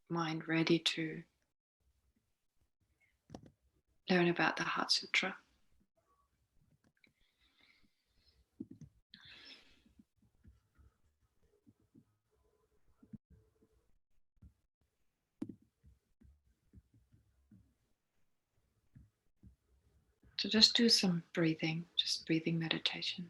mind ready to learn about the Heart Sutra. So just do some breathing, just breathing meditation.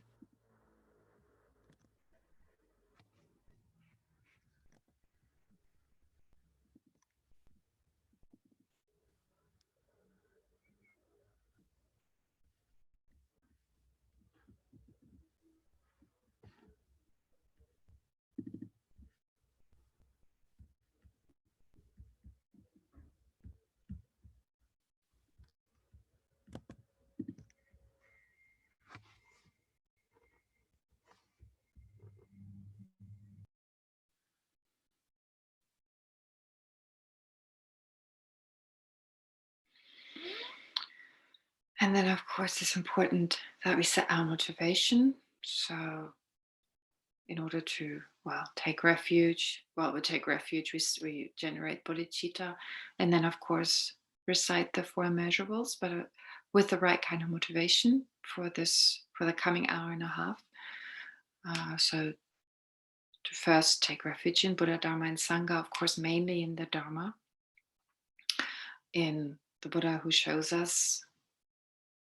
And then, of course, it's important that we set our motivation. So, in order to, take refuge, we take refuge, we generate bodhicitta. And then, of course, recite the four immeasurables, but with the right kind of motivation for the coming hour and a half. So, to first take refuge in Buddha, Dharma, and Sangha, of course, mainly in the Dharma, in the Buddha who shows us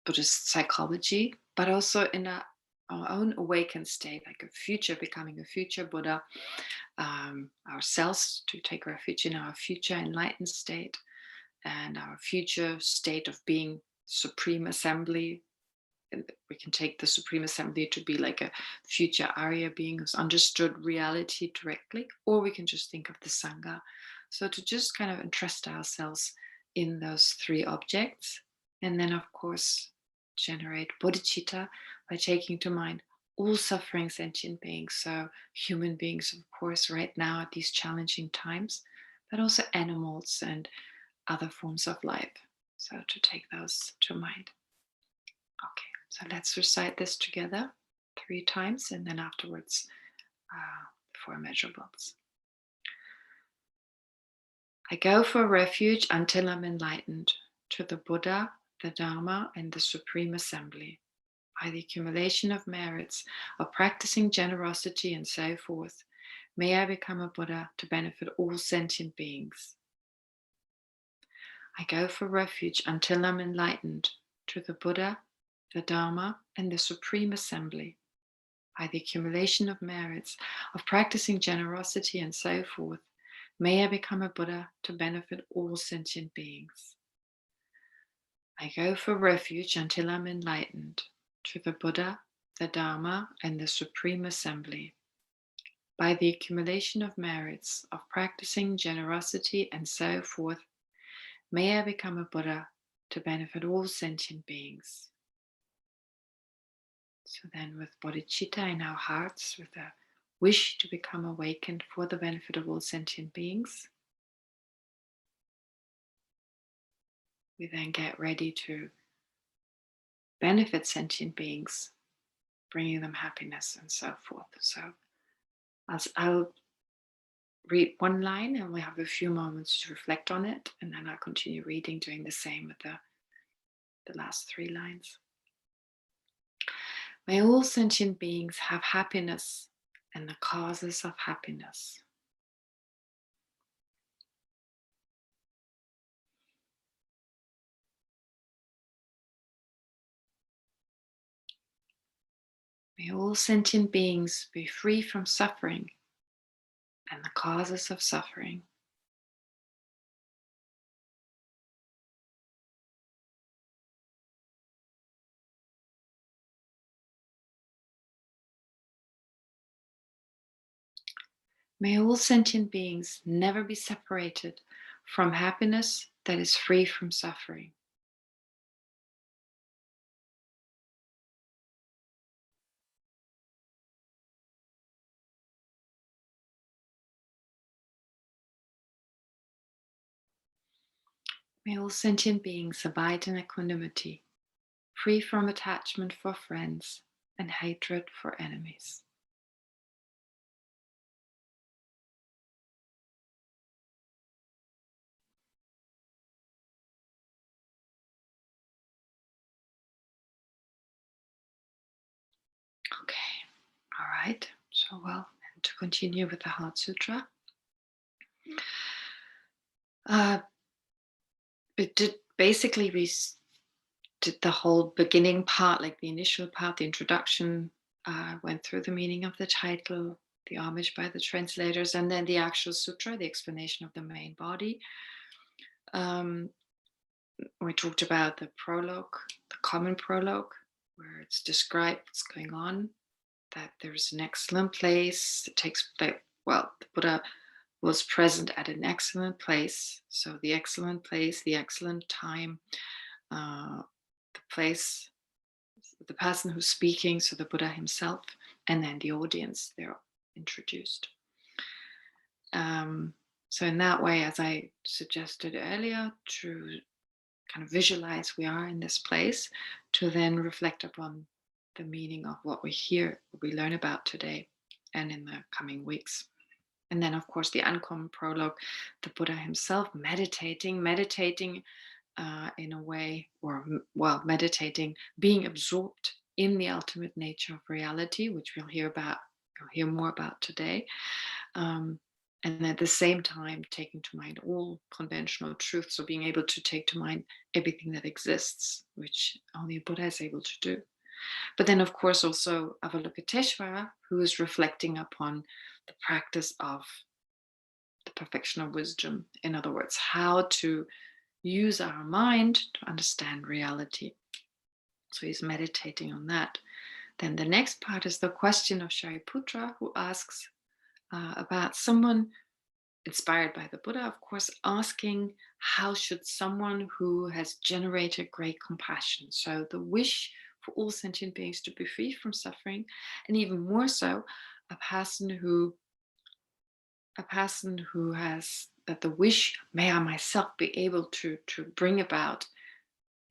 Buddhist psychology, but also in our own awakened state, like becoming a future Buddha, ourselves, to take refuge in our future enlightened state and our future state of being supreme assembly. And we can take the supreme assembly to be like a future Arya being who's understood reality directly, or we can just think of the Sangha. So to just kind of entrust ourselves in those three objects, and then of course generate bodhicitta by taking to mind all suffering sentient beings, so human beings, of course, right now at these challenging times, but also animals and other forms of life. So to take those to mind. Okay, so let's recite this together 3 times, and then afterwards, four immeasurables. I go for refuge until I'm enlightened to the Buddha, the Dharma, and the Supreme Assembly. By the accumulation of merits of practicing generosity and so forth, may I become a Buddha to benefit all sentient beings. I go for refuge until I'm enlightened to the Buddha, the Dharma, and the Supreme Assembly. By the accumulation of merits of practicing generosity and so forth, may I become a Buddha to benefit all sentient beings. I go for refuge until I'm enlightened to the Buddha, the Dharma, and the Supreme Assembly. By the accumulation of merits of practicing generosity and so forth, may I become a Buddha to benefit all sentient beings. So then, with bodhicitta in our hearts, with a wish to become awakened for the benefit of all sentient beings, we then get ready to benefit sentient beings, bringing them happiness and so forth. So I'll read one line and we have a few moments to reflect on it, and then I'll continue reading, doing the same with the last 3 lines. May all sentient beings have happiness and the causes of happiness. May all sentient beings be free from suffering and the causes of suffering. May all sentient beings never be separated from happiness that is free from suffering. May all sentient beings abide in equanimity, free from attachment for friends and hatred for enemies. Okay. All right. So, well, and to continue with the Heart Sutra, uh, it did basically did the whole beginning part, like the initial part, the introduction, went through the meaning of the title, the homage by the translators, and then the actual sutra, the explanation of the main body. Um, we talked about the prologue, the common prologue, where it's described what's going on, that there's an excellent place. It takes place, well, the Buddha was present at an excellent place. So the excellent place, the excellent time, the place, the person who's speaking, so the Buddha himself, and then the audience, they're introduced. So in that way, as I suggested earlier, to kind of visualize we are in this place, to then reflect upon the meaning of what we hear, what we learn about today and in the coming weeks. And then, of course, the uncommon prologue, the Buddha himself meditating in a way, or well, meditating, being absorbed in the ultimate nature of reality, which we'll hear more about today. And at the same time, taking to mind all conventional truths, so being able to take to mind everything that exists, which only a Buddha is able to do. But then, of course, also Avalokiteshvara, who is reflecting upon the practice of the perfection of wisdom. In other words, how to use our mind to understand reality. So he's meditating on that. Then the next part is the question of Shariputra, who asks about someone inspired by the Buddha, of course, asking how should someone who has generated great compassion, so the wish for all sentient beings to be free from suffering, and even more so, a person who has that the wish, may I myself be able to bring about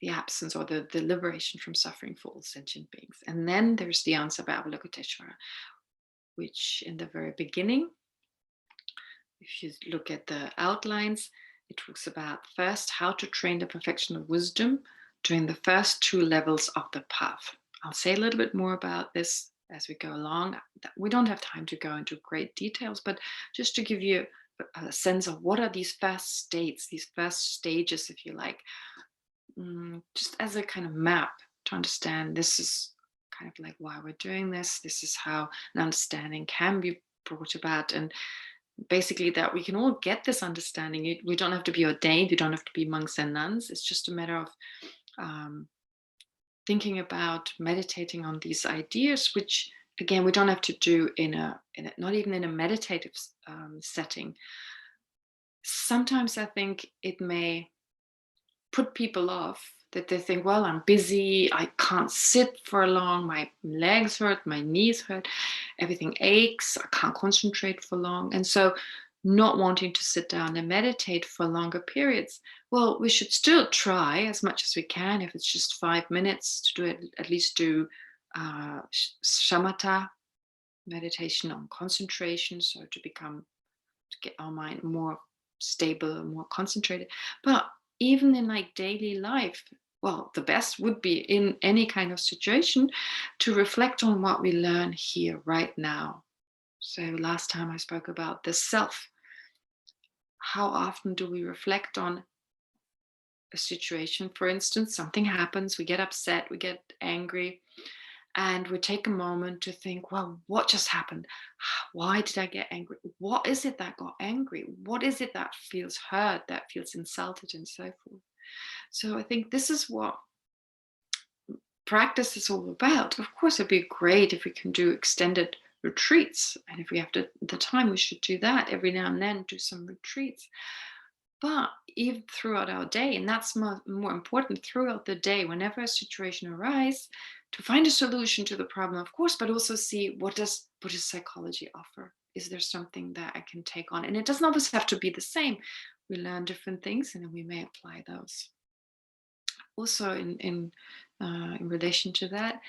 the absence or the liberation from suffering for all sentient beings. And then there's the answer by Avalokiteshvara, which in the very beginning, if you look at the outlines, it talks about first how to train the perfection of wisdom during the first two levels of the path. I'll say a little bit more about this as we go along. We don't have time to go into great details, but just to give you a sense of what are these first states, these first stages, if you like, just as a kind of map to understand this is kind of like why we're doing this. This is how an understanding can be brought about. And basically that we can all get this understanding. We don't have to be ordained. You don't have to be monks and nuns. It's just a matter of thinking about meditating on these ideas, which again, we don't have to do in a not even in a meditative setting. Sometimes I think it may put people off, that they think, well, I'm busy, I can't sit for long, my legs hurt, my knees hurt, everything aches, I can't concentrate for long. And so not wanting to sit down and meditate for longer periods. Well, we should still try as much as we can. If it's just 5 minutes to do it, at least do shamatha meditation on concentration, so to get our mind more stable, more concentrated. But even in like daily life, well, the best would be in any kind of situation to reflect on what we learn here right now. So last time I spoke about the self. How often do we reflect on a situation? For instance, something happens, we get upset, we get angry, and we take a moment to think, well, what just happened? Why did I get angry? What is it that got angry? What is it that feels hurt, that feels insulted, and so forth? So I think this is what practice is all about. Of course, it'd be great if we can do extended retreats. And if we have the time, we should do that every now and then, do some retreats. But even throughout our day, and that's more important, throughout the day, whenever a situation arises, to find a solution to the problem, of course, but also see, what does Buddhist psychology offer? Is there something that I can take on? And it doesn't always have to be the same. We learn different things and then we may apply those. Also, in relation to that,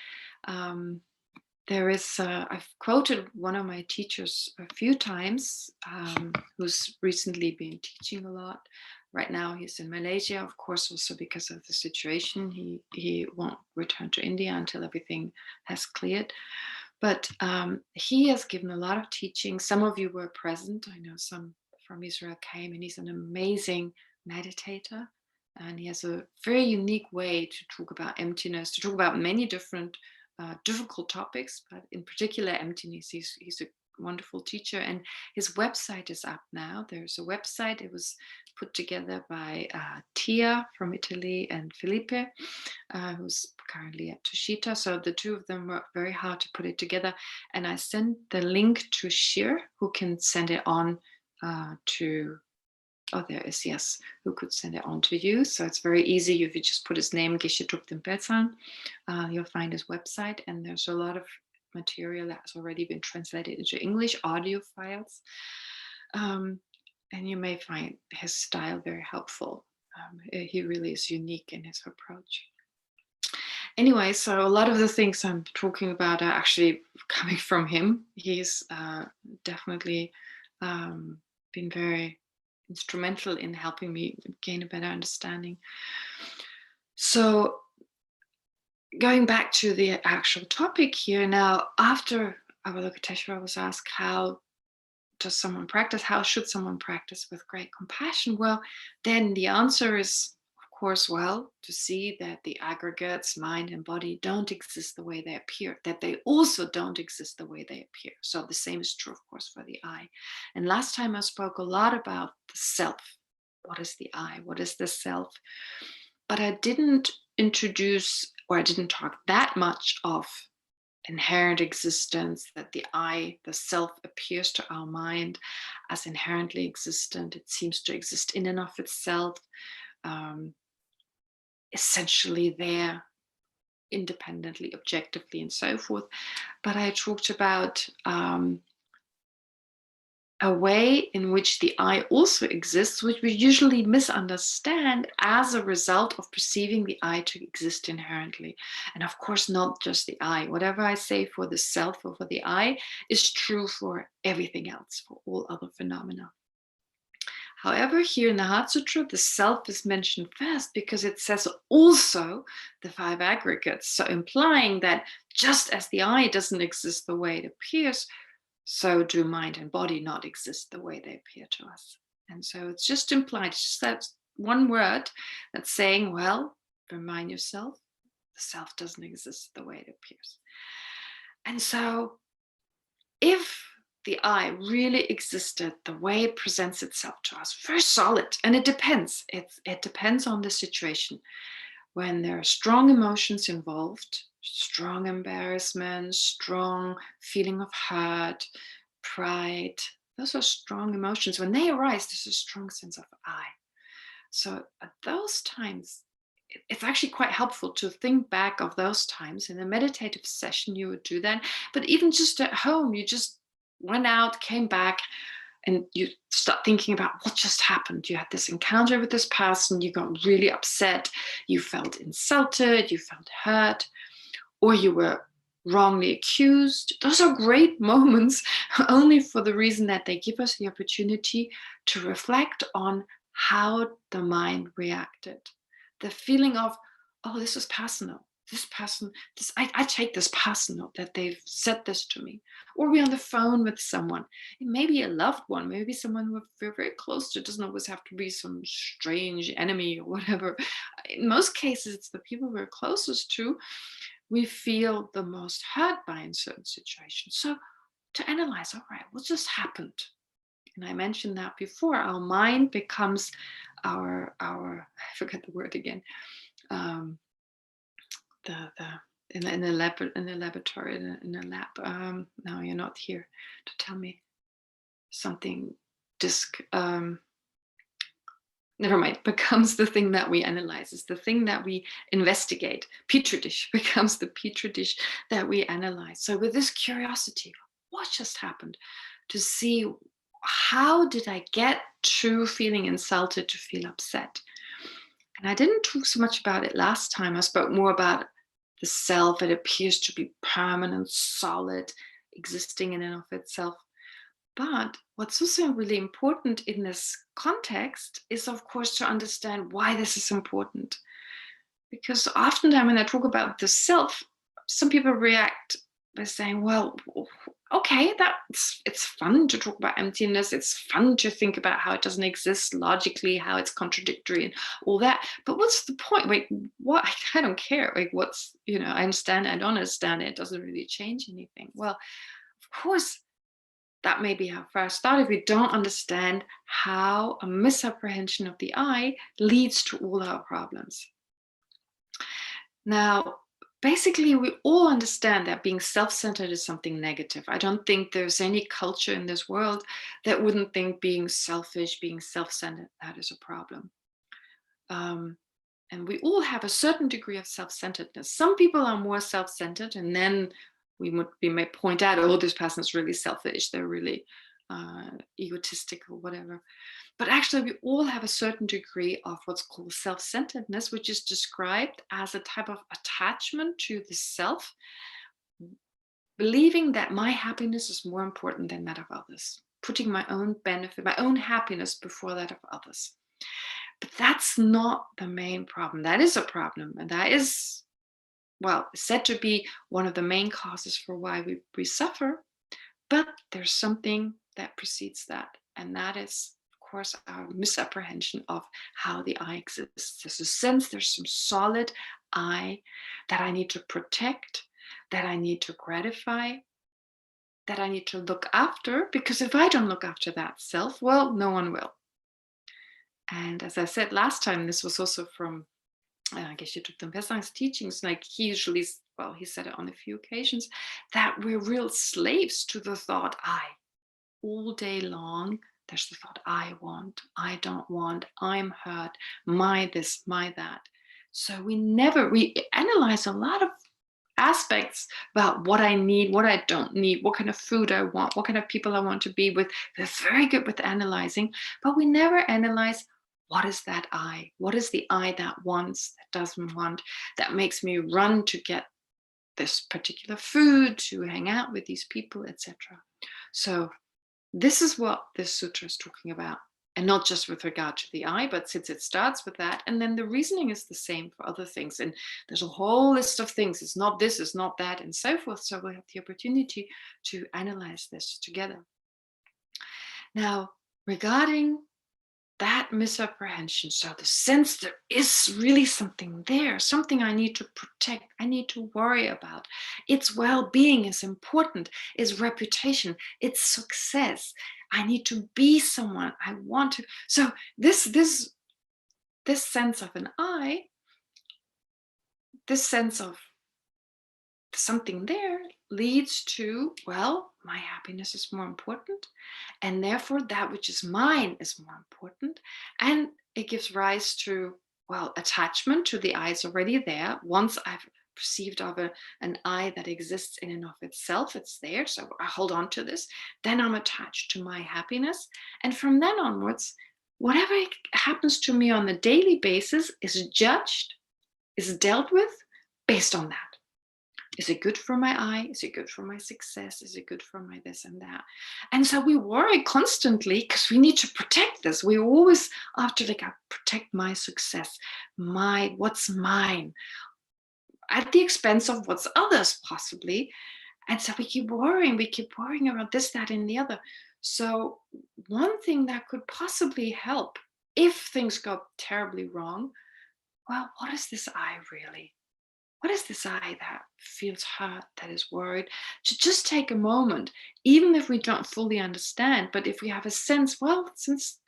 there is, I've quoted one of my teachers a few times, who's recently been teaching a lot. Right now he's in Malaysia, of course, also because of the situation. He won't return to India until everything has cleared. But he has given a lot of teaching. Some of you were present. I know some from Israel came, and he's an amazing meditator. And he has a very unique way to talk about emptiness, to talk about many different difficult topics, but in particular emptiness. He's a wonderful teacher, and his website is up now. There's a website. It was put together by Tia from Italy and Felipe, who's currently at Tushita. So the two of them worked very hard to put it together. And I sent the link to Shir, who can send it on to, oh, there is, yes, who could send it on to you. So it's very easy. If you just put his name, Geshe Kelsang, you'll find his website. And there's a lot of material that's already been translated into English, audio files. And you may find his style very helpful. He really is unique in his approach. Anyway, so a lot of the things I'm talking about are actually coming from him. He's definitely been very instrumental in helping me gain a better understanding. So going back to the actual topic here now, after Avalokiteshvara was asked, how does someone practice? How should someone practice with great compassion? Well, then the answer is, of course, well, to see that the aggregates, mind and body, don't exist the way they appear, that they also don't exist the way they appear. So the same is true, of course, for the I. And last time I spoke a lot about the self. What is the I? What is the self? But I didn't introduce, or I didn't talk that much of inherent existence, that the I, the self, appears to our mind as inherently existent. It seems to exist in and of itself, essentially there, independently, objectively, and so forth. But I talked about a way in which the I also exists, which we usually misunderstand as a result of perceiving the I to exist inherently. And of course, not just the I. Whatever I say for the self or for the I is true for everything else, for all other phenomena. However, here in the Heart Sutra, the self is mentioned first because it says also the five aggregates. So implying that just as the I doesn't exist the way it appears, so do mind and body not exist the way they appear to us. And so it's just implied, it's just that one word that's saying, well, remind yourself, the self doesn't exist the way it appears. And so if the I really existed the way it presents itself to us, very solid, and it depends. It depends on the situation. When there are strong emotions involved, strong embarrassment, strong feeling of hurt, pride, those are strong emotions. When they arise, there's a strong sense of I. So at those times, it's actually quite helpful to think back of those times. In a meditative session, you would do that. But even just at home, you just went out, came back, and you start thinking about what just happened. You had this encounter with this person, you got really upset, you felt insulted, you felt hurt, or you were wrongly accused. Those are great moments only for the reason that they give us the opportunity to reflect on how the mind reacted. The feeling of, oh, this is personal. This person, I take this personal that they've said this to me. Or we're on the phone with someone. It may be a loved one, maybe someone we're very, very close to. It doesn't always have to be some strange enemy or whatever. In most cases, it's the people we're closest to we feel the most hurt by in certain situations. So to analyze, all right, what just happened? And I mentioned that before, our mind becomes our I forget the word again, in the laboratory, in the lab. Now you're not here to tell me something never mind, becomes the thing that we analyze, is the thing that we investigate. Petri dish becomes the petri dish that we analyze. So with this curiosity, what just happened? To see, how did I get to feeling insulted, to feel upset? And I didn't talk so much about it last time. I spoke more about the self. It appears to be permanent, solid, existing in and of itself. But what's also really important in this context is, of course, to understand why this is important. Because oftentimes when I talk about the self, some people react by saying, well, okay, it's fun to talk about emptiness. It's fun to think about how it doesn't exist logically, how it's contradictory and all that. But what's the point? Like, what? I don't care. Like, what's, I understand, I don't understand it. It doesn't really change anything. Well, of course, that may be how first start if we don't understand how a misapprehension of the I leads to all our problems. Now, basically, we all understand that being self-centered is something negative. I don't think there's any culture in this world that wouldn't think being selfish, being self-centered, that is a problem. Um, and we all have a certain degree of self-centeredness. Some people are more self-centered, and then we may point out, oh, this person is really selfish. They're really egotistic or whatever. But actually, we all have a certain degree of what's called self-centeredness, which is described as a type of attachment to the self, believing that my happiness is more important than that of others, putting my own benefit, my own happiness before that of others. But that's not the main problem. That is a problem. And that is, well, said to be one of the main causes for why we suffer. But there's something that precedes that. And that is, of course, our misapprehension of how the I exists. There's a sense there's some solid I that I need to protect, that I need to gratify, that I need to look after. Because if I don't look after that self, well, no one will. And as I said last time, this was also from Geshe Kelsang's teachings. Like he usually, well, he said it on a few occasions, that we're real slaves to the thought I. All day long, there's the thought I want, I don't want, I'm hurt, my this, my that. So we analyze a lot of aspects about what I need, what I don't need, what kind of food I want, what kind of people I want to be with. We're very good with analyzing, but we never analyze what is that I? What is the I that wants, that doesn't want, that makes me run to get this particular food, to hang out with these people, etc. So this is what this sutra is talking about. And not just with regard to the I, but since it starts with that, and then the reasoning is the same for other things. And there's a whole list of things. It's not this, it's not that, and so forth. So we'll have the opportunity to analyze this together. Now, regarding that misapprehension, so the sense there is really something there, something I need to protect, I need to worry about. Its well-being is important, its reputation, its success. I need to be someone. I want to. So this sense of an I, this sense of something there leads to, well, my happiness is more important, and therefore that which is mine is more important. And it gives rise to, well, attachment to the I is already there. Once I've perceived of an I that exists in and of itself, it's there, so I hold on to this. Then I'm attached to my happiness, and from then onwards, whatever happens to me on a daily basis is judged, is dealt with based on that. Is it good for my I? Is it good for my success? Is it good for my this and that? And so we worry constantly because we need to protect this. We always after like, I protect my success, what's mine, at the expense of what's others possibly. And so we keep worrying about this, that, and the other. So one thing that could possibly help if things go terribly wrong, well, what is this I really? What is this I that feels hurt, that is worried? To just take a moment, even if we don't fully understand, but if we have a sense, well, since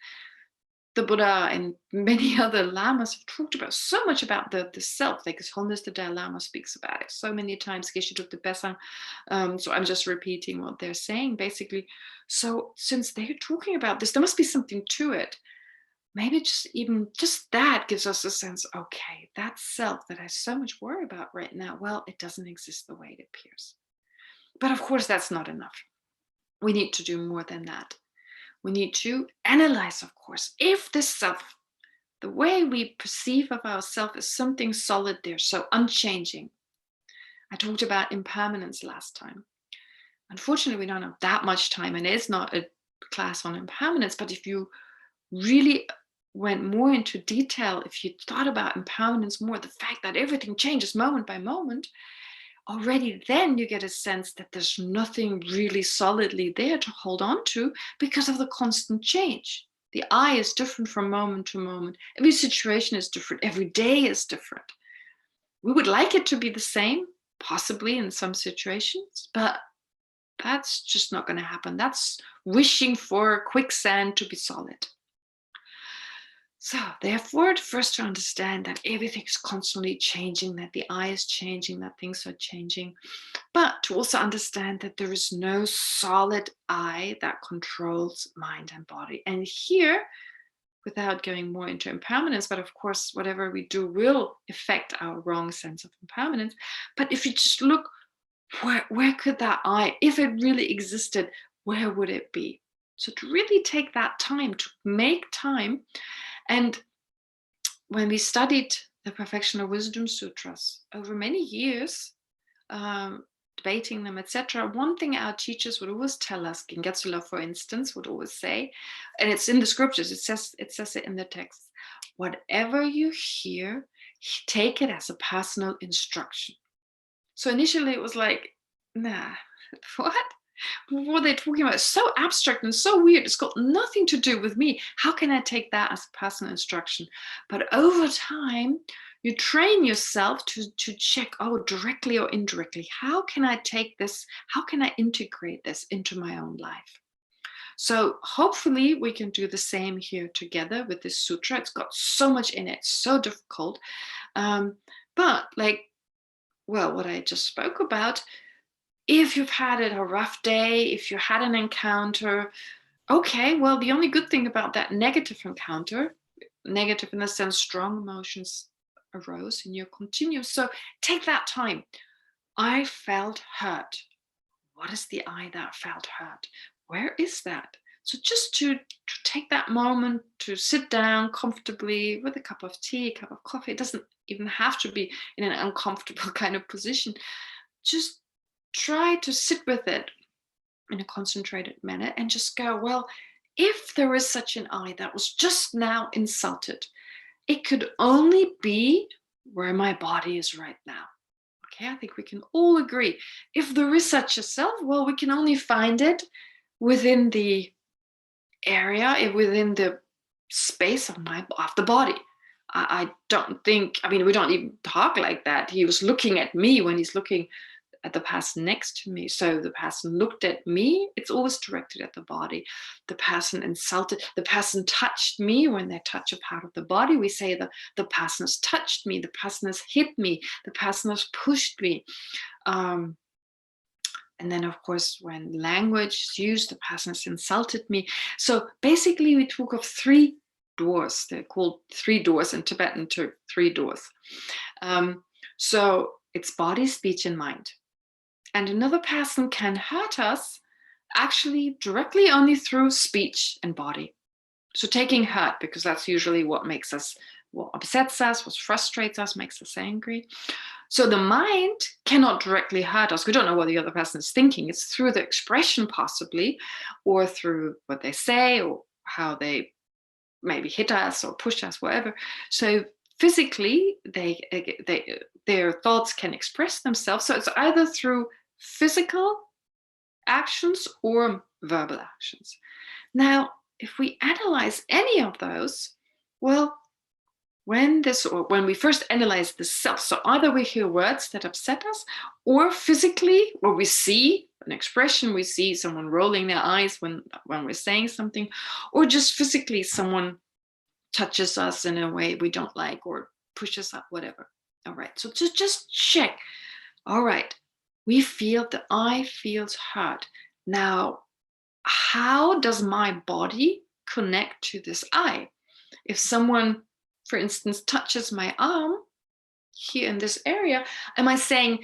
the Buddha and many other lamas have talked about so much about the self, like His Holiness the Dalai Lama speaks about it so many times. Geshe took the Pesang, so I'm just repeating what they're saying, basically. So since they're talking about this, there must be something to it. Maybe just that gives us a sense, okay, that self that I so much worry about right now, well, it doesn't exist the way it appears. But of course, that's not enough. We need to do more than that. We need to analyze, of course, if this self, the way we perceive of ourselves is something solid there, so unchanging. I talked about impermanence last time. Unfortunately, we don't have that much time, and it's not a class on impermanence, but if you really went more into detail, if you thought about impermanence more, the fact that everything changes moment by moment, already then you get a sense that there's nothing really solidly there to hold on to because of the constant change. The I is different from moment to moment. Every situation is different. Every day is different. We would like it to be the same, possibly in some situations, but that's just not going to happen. That's wishing for quicksand to be solid. So therefore, first to understand that everything is constantly changing, that the I is changing, that things are changing, but to also understand that there is no solid I that controls mind and body. And here, without going more into impermanence, but of course, whatever we do will affect our wrong sense of impermanence. But if you just look, where could that I, if it really existed, where would it be? So to really take that time, to make time. And when we studied the Perfection of Wisdom Sutras over many years, debating them, etc., one thing our teachers would always tell us, Gensula, for instance, would always say, and it's in the scriptures, it says it in the text, whatever you hear, take it as a personal instruction. So initially it was like, nah, what? What are they talking about? It's so abstract and so weird. It's got nothing to do with me. How can I take that as personal instruction? But over time, you train yourself to check, oh, directly or indirectly, how can I take this? How can I integrate this into my own life? So hopefully we can do the same here together with this sutra. It's got so much in it, so difficult. But like, well, what I just spoke about, if you've had a rough day, if you had an encounter, okay, well, the only good thing about that negative encounter, negative in the sense strong emotions arose and you continue. So take that time. I felt hurt. What is the I that felt hurt? Where is that? So just to take that moment to sit down comfortably with a cup of tea, a cup of coffee. It doesn't even have to be in an uncomfortable kind of position. Just try to sit with it in a concentrated manner and just go, well, if there is such an I that was just now insulted, it could only be where my body is right now. Okay, I think we can all agree. If there is such a self, well, we can only find it within the area, within the space of the body. I don't think, I mean, we don't even talk like that. He was looking at me when he's looking at the person next to me. So the person looked at me, it's always directed at the body. The person insulted, the person touched me. When they touch a part of the body, we say that the person has touched me, the person has hit me, the person has pushed me. And then, of course, when language is used, the person has insulted me. So basically, we talk of three doors. They're called three doors in Tibetan, three doors. So it's body, speech, and mind. And another person can hurt us actually directly only through speech and body. So taking hurt, because that's usually what makes us, what upsets us, what frustrates us, makes us angry. So the mind cannot directly hurt us. We don't know what the other person is thinking. It's through the expression possibly, or through what they say, or how they maybe hit us or push us, whatever. So physically, their thoughts can express themselves. So it's either through physical actions or verbal actions. Now, if we analyze any of those, well, when we first analyze the self, so either we hear words that upset us, or physically, or we see an expression, we see someone rolling their eyes when we're saying something, or just physically someone touches us in a way we don't like or pushes up, whatever. All right, so to just check. All right, we feel the I feels hurt. Now, how does my body connect to this I? If someone, for instance, touches my arm here in this area, am I saying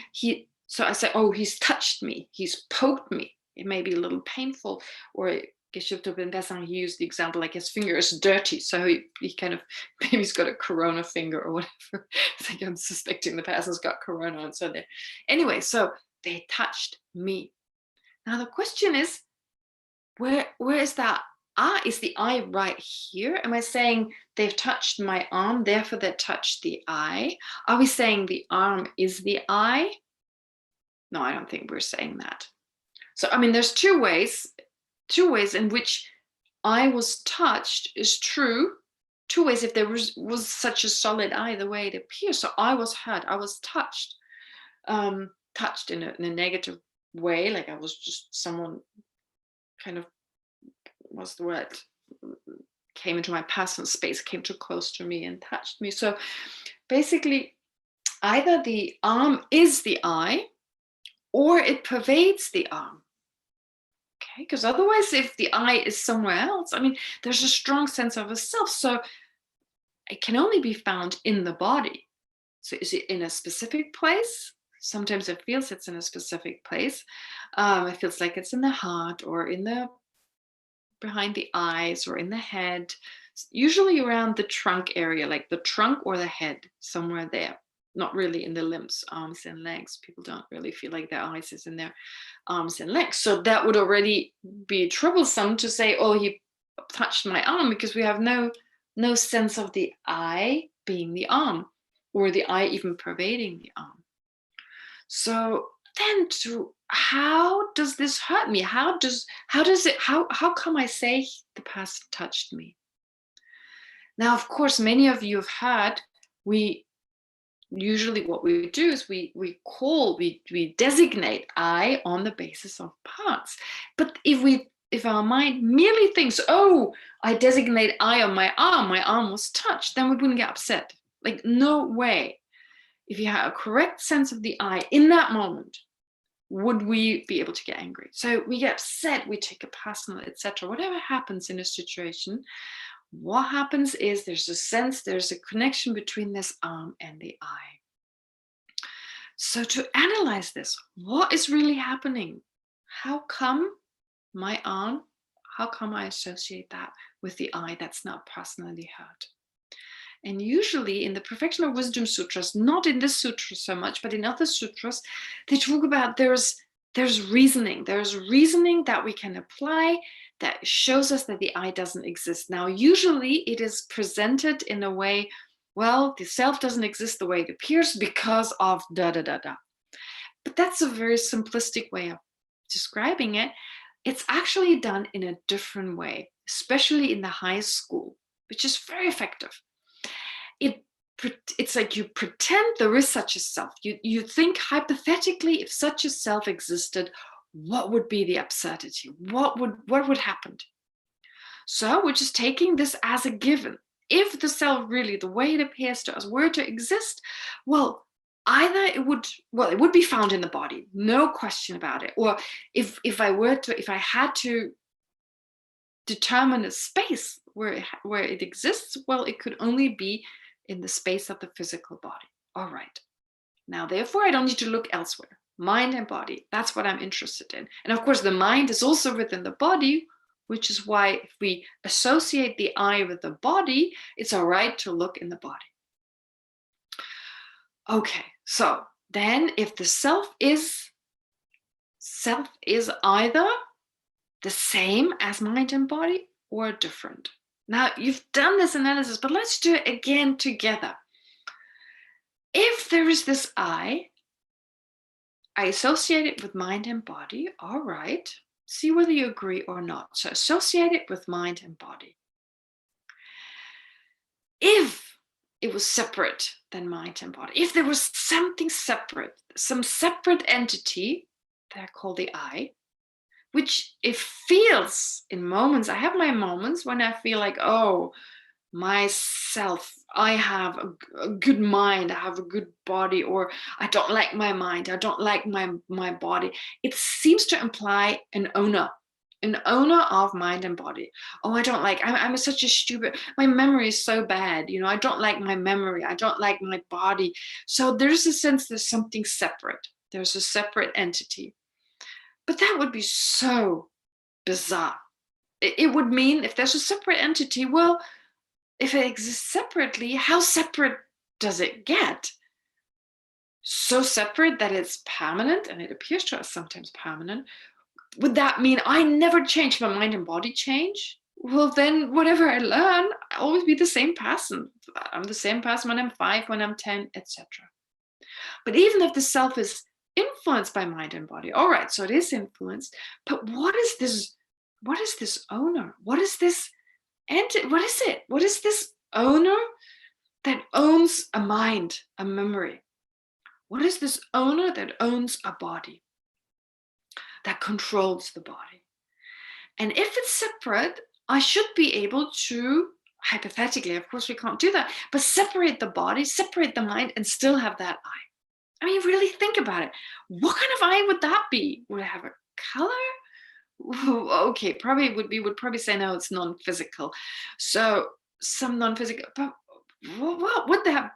so I say, oh, he's touched me, he's poked me. It may be a little painful, or Geshe, he used the example like his finger is dirty, so he kind of, maybe he's got a corona finger or whatever. I think I'm suspecting the person's got corona, and so there. Anyway, so they touched me. Now the question is, where is that I? Is the I right here? Am I saying they've touched my arm, therefore they touched the I? Are we saying the arm is the I? No, I don't think we're saying that. So, I mean, there's two ways in which I was touched is true. Two ways, if there was such a solid I, the way it appears. So I was hurt, I was touched, touched in a negative way, like I was just someone kind of, what's the word, came into my personal space, came too close to me and touched me. So basically, either the arm is the I, or it pervades the arm. Okay, because otherwise, if the I is somewhere else, I mean, there's a strong sense of a self. So it can only be found in the body. So is it in a specific place? Sometimes it feels it's in a specific place. It feels like it's in the heart or in the behind the eyes or in the head, usually around the trunk area, like the trunk or the head, somewhere there. Not really in the limbs, arms and legs. People don't really feel like their eyes is in their arms and legs. So that would already be troublesome to say, oh, he touched my arm, because we have no sense of the I being the arm, or the I even pervading the arm. So then, how does this hurt me? How come I say the person touched me? Now, of course, many of you have heard, we usually what we do is we designate I on the basis of parts. But if our mind merely thinks, oh, I designate I on my arm was touched, then we wouldn't get upset. Like, no way. If you have a correct sense of the I in that moment, would we be able to get angry? So we get upset, we take it personal, etc. Whatever happens in a situation, what happens is there's a connection between this arm and the I. So to analyze this, what is really happening? How come my arm, how come I associate that with the I that's not personally hurt? And usually in the Perfection of Wisdom Sutras, not in this sutra so much, but in other sutras, they talk about there's reasoning. There's reasoning that we can apply that shows us that the I doesn't exist. Now, usually it is presented in a way, well, the self doesn't exist the way it appears because of da da da da. But that's a very simplistic way of describing it. It's actually done in a different way, especially in the high school, which is very effective. It's like you pretend there is such a self. You think hypothetically, if such a self existed, what would be the absurdity? What would happen? So we're just taking this as a given. If the self really, the way it appears to us, were to exist, well, either it would be found in the body, no question about it. Or if I had to determine a space where it exists, well, it could only be in the space of the physical body. All right. Now, therefore, I don't need to look elsewhere. Mind and body, that's what I'm interested in. And of course, the mind is also within the body, which is why if we associate the I with the body, it's all right to look in the body. Okay, so then if the self is either the same as mind and body or different. Now, you've done this analysis, but let's do it again together. If there is this I associate it with mind and body. All right. See whether you agree or not. So associate it with mind and body. If it was separate than mind and body, if there was something separate, some separate entity that I call the I, which it feels in moments, I have my moments when I feel like, oh, myself, I have a good mind, I have a good body, or I don't like my mind, I don't like my body. It seems to imply an owner of mind and body. Oh, I don't like, I'm such a stupid, my memory is so bad, I don't like my memory, I don't like my body. So there's a sense there's something separate, there's a separate entity. But that would be so bizarre. It would mean if there's a separate entity, well, if it exists separately, how separate does it get? So separate that it's permanent, and it appears to us sometimes permanent. Would that mean I never change, my mind and body change? Well, then whatever I learn, I'll always be the same person. I'm the same person when I'm 5, when I'm 10, etc. But even if the self is influenced by mind and body. All right, so it is influenced, but what is this owner? What is this what is it? What is this owner that owns a mind, a memory? What is this owner that owns a body, that controls the body? And if it's separate, I should be able to, hypothetically, of course we can't do that, but separate the body, separate the mind, and still have that eye. I mean, really think about it. What kind of eye would that be? Would it have a color? Okay, probably would probably say no, it's non-physical. So some non-physical, but what would that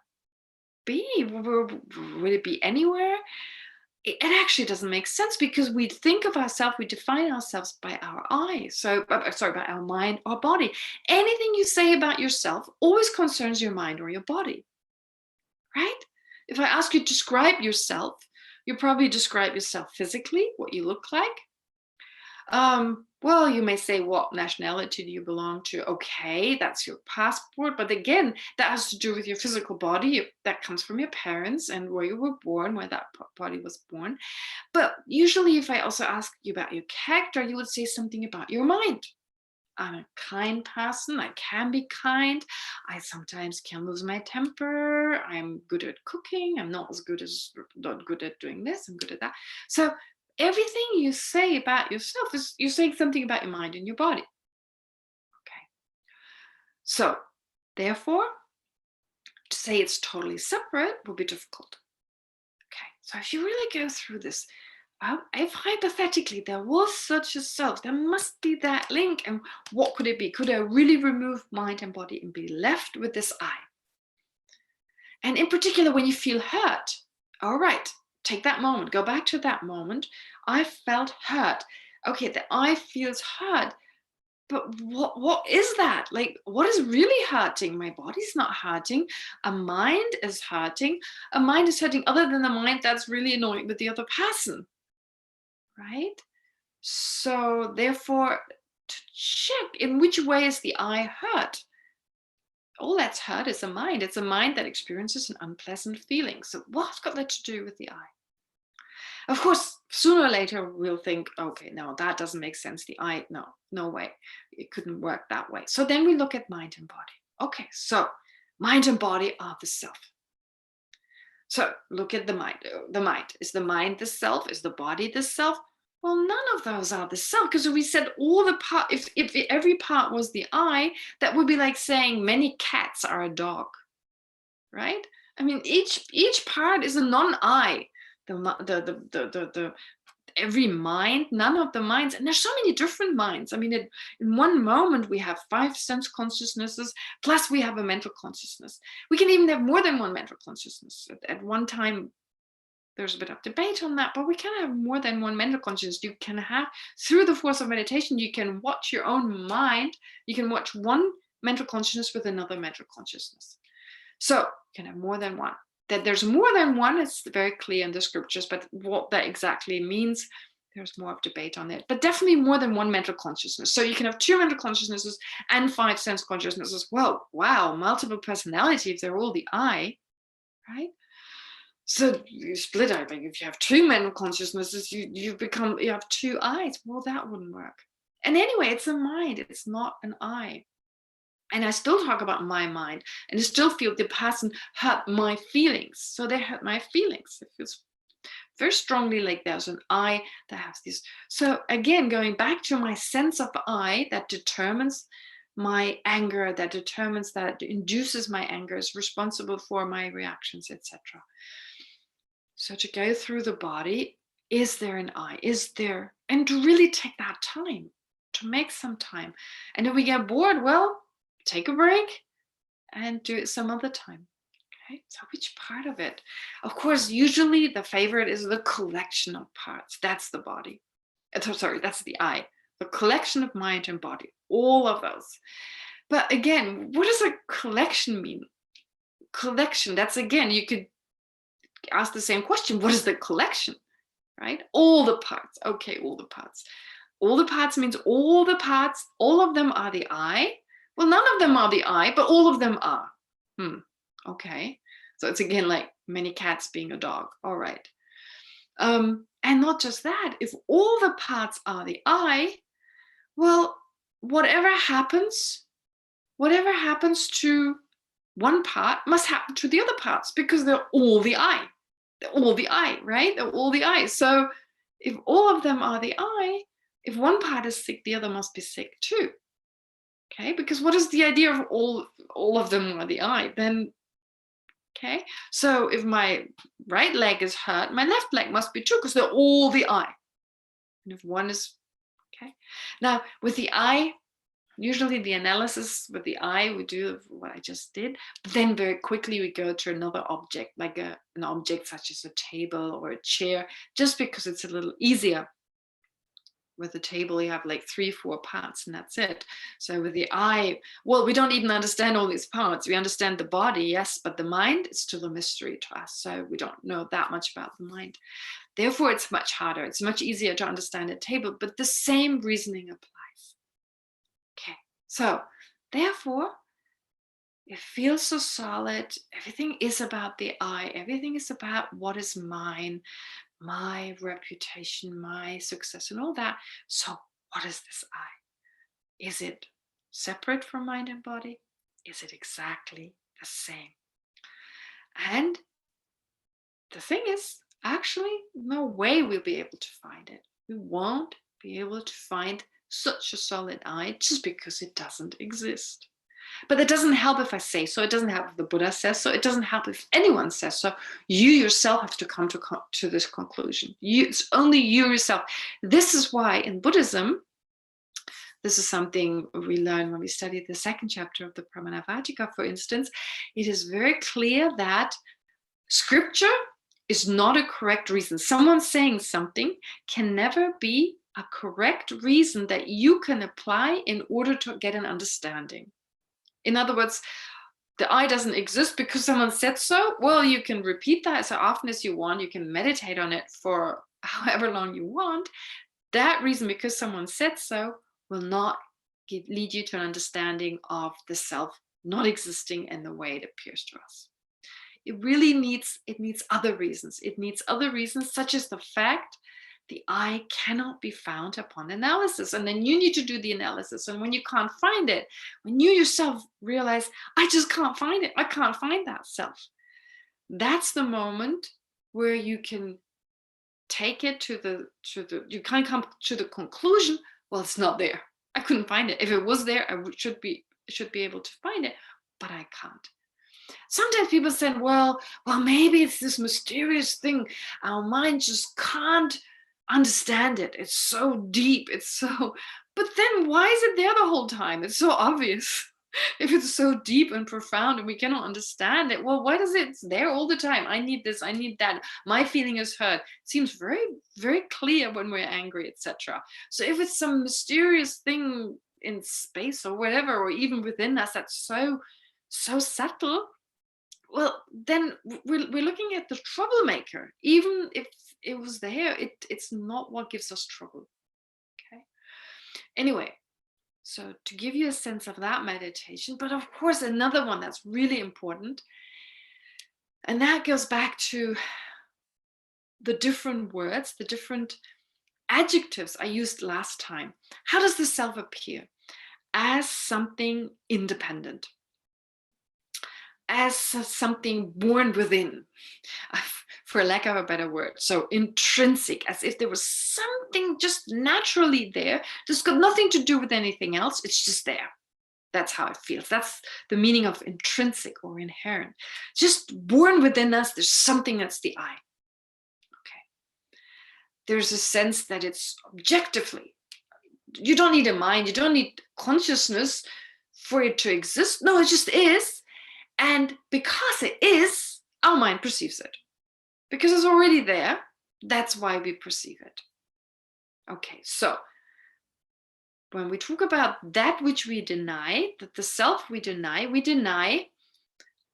be? Would it be anywhere? It actually doesn't make sense, because we think of ourselves, we define ourselves by our eyes. So, sorry, by our mind, our body. Anything you say about yourself always concerns your mind or your body, right? If I ask you to describe yourself, you probably describe yourself physically, what you look like. Well, you may say, what nationality do you belong to? Okay, that's your passport. But again, that has to do with your physical body. That comes from your parents and where you were born, where that body was born. But usually, if I also ask you about your character, you would say something about your mind. I'm a kind person. I can be kind. I sometimes can lose my temper. I'm good at cooking. I'm not good at doing this. I'm good at that. So everything you say about yourself is you're saying something about your mind and your body. Okay. So therefore, to say it's totally separate will be difficult. Okay. So if you really go through this, if hypothetically there was such a self, there must be that link. And what could it be? Could I really remove mind and body and be left with this I? And in particular, when you feel hurt, all right, take that moment, go back to that moment. I felt hurt. Okay, the I feels hurt. But what is that? Like, what is really hurting? My body's not hurting. A mind is hurting. A mind is hurting other than the mind that's really annoying with the other person. Right? So therefore, to check in which way is the I hurt? All that's hurt is a mind. It's a mind that experiences an unpleasant feeling. So what's got that to do with the I? Of course, sooner or later we'll think, okay, no, that doesn't make sense. The I, no way. It couldn't work that way. So then we look at mind and body. Okay, so mind and body are the self. So look at the mind. The mind. Is the mind the self? Is the body the self? Well, none of those are the self, because we said all the part, if every part was the I, that would be like saying many cats are a dog, right? I mean, each part is a non-I. The every mind, none of the minds, and there's so many different minds. I mean, in one moment we have 5 sense consciousnesses, plus we have a mental consciousness. We can even have more than one mental consciousness at one time. There's a bit of debate on that, but we can have more than one mental consciousness. You can have, through the force of meditation, you can watch your own mind. You can watch one mental consciousness with another mental consciousness. So you can have more than one. That there's more than one is very clear in the scriptures, but what that exactly means, there's more of debate on it. But definitely more than one mental consciousness. So you can have 2 mental consciousnesses and 5 sense consciousnesses. Well, wow, multiple personality if they're all the I, right? So you split I, but if you have 2 mental consciousnesses, you have 2 I's. Well, that wouldn't work. And anyway, it's a mind, it's not an I. And I still talk about my mind, and I still feel the person hurt my feelings. So they hurt my feelings. It feels very strongly like there's an I that has this. So again, going back to my sense of I that determines my anger, that induces my anger, is responsible for my reactions, etc. So to go through the body, is there an I? Is there? And to really take that time, to make some time. And if we get bored, well, take a break and do it some other time. Okay, so which part of it? Of course, usually the favorite is the collection of parts. That's the body. Sorry, that's the I. The collection of mind and body, all of those. But again, what does a collection mean? Collection, that's again, you could ask the same question. What is the collection? Right? All the parts. Okay, all the parts. All the parts means all the parts, all of them are the I. Well, none of them are the I, but all of them are. Okay. So it's again like many cats being a dog. All right. And not just that, if all the parts are the I, well, whatever happens to one part must happen to the other parts, because they're all the I. They're all the I, right? They're all the I. So if all of them are the I, if one part is sick, the other must be sick too. Okay, because what is the idea of all of them are the I? Then, okay, so if my right leg is hurt, my left leg must be too, because they're all the I. And if one is, okay. Now with the I, usually the analysis with the I, we do what I just did, but then very quickly we go to another object, like an object such as a table or a chair, just because it's a little easier. With the table, you have like 3-4 parts, and that's it. So with the I, well, we don't even understand all these parts. We understand the body, yes, but the mind is still a mystery to us. So we don't know that much about the mind. Therefore, it's much harder. It's much easier to understand a table, but the same reasoning applies. Okay, so therefore, it feels so solid. Everything is about the I. Everything is about what is mine, my reputation, my success, and all that. So, what is this I? Is it separate from mind and body? Is it exactly the same? And the thing is, actually, no way we'll be able to find it. We won't be able to find such a solid I just because it doesn't exist. But it doesn't help if I say so. It doesn't help if the Buddha says so. It doesn't help if anyone says so. You yourself have to come to this conclusion. It's only you yourself. This is why in Buddhism, this is something we learn when we study the second chapter of the Pramanavartika, for instance. It is very clear that scripture is not a correct reason. Someone saying something can never be a correct reason that you can apply in order to get an understanding. In other words, the I doesn't exist because someone said so. Well, you can repeat that as often as you want. You can meditate on it for however long you want. That reason, because someone said so, will not lead you to an understanding of the self not existing in the way it appears to us. It really needs other reasons. It needs other reasons, such as the fact the I cannot be found upon analysis. And then you need to do the analysis. And when you can't find it, when you yourself realize, I just can't find it, I can't find that self, that's the moment where you can take it you can't come to the conclusion, well, it's not there. I couldn't find it. If it was there, I should be able to find it, but I can't. Sometimes people say, well, maybe it's this mysterious thing. Our mind just can't understand it. It's so deep. But then why is it there the whole time? It's so obvious. If it's so deep and profound and we cannot understand it, well, why does it's there all the time? I need this, I need that. My feeling is hurt. It seems very, very clear when we're angry, etc. So if it's some mysterious thing in space or whatever, or even within us, that's so subtle, well, then we're looking at the troublemaker. Even if it was there, it's not what gives us trouble. Okay. Anyway, so to give you a sense of that meditation, but of course, another one that's really important, and that goes back to the different words, the different adjectives I used last time. How does the self appear? As something independent, as something born within, for lack of a better word. So intrinsic, as if there was something just naturally there. This got nothing to do with anything else. It's just there. That's how it feels. That's the meaning of intrinsic or inherent. Just born within us, there's something that's the I. Okay. There's a sense that it's objectively. You don't need a mind. You don't need consciousness for it to exist. No, it just is. And because it is, our mind perceives it. Because it's already there, that's why we perceive it. Okay, so when we talk about that which we deny, that the self we deny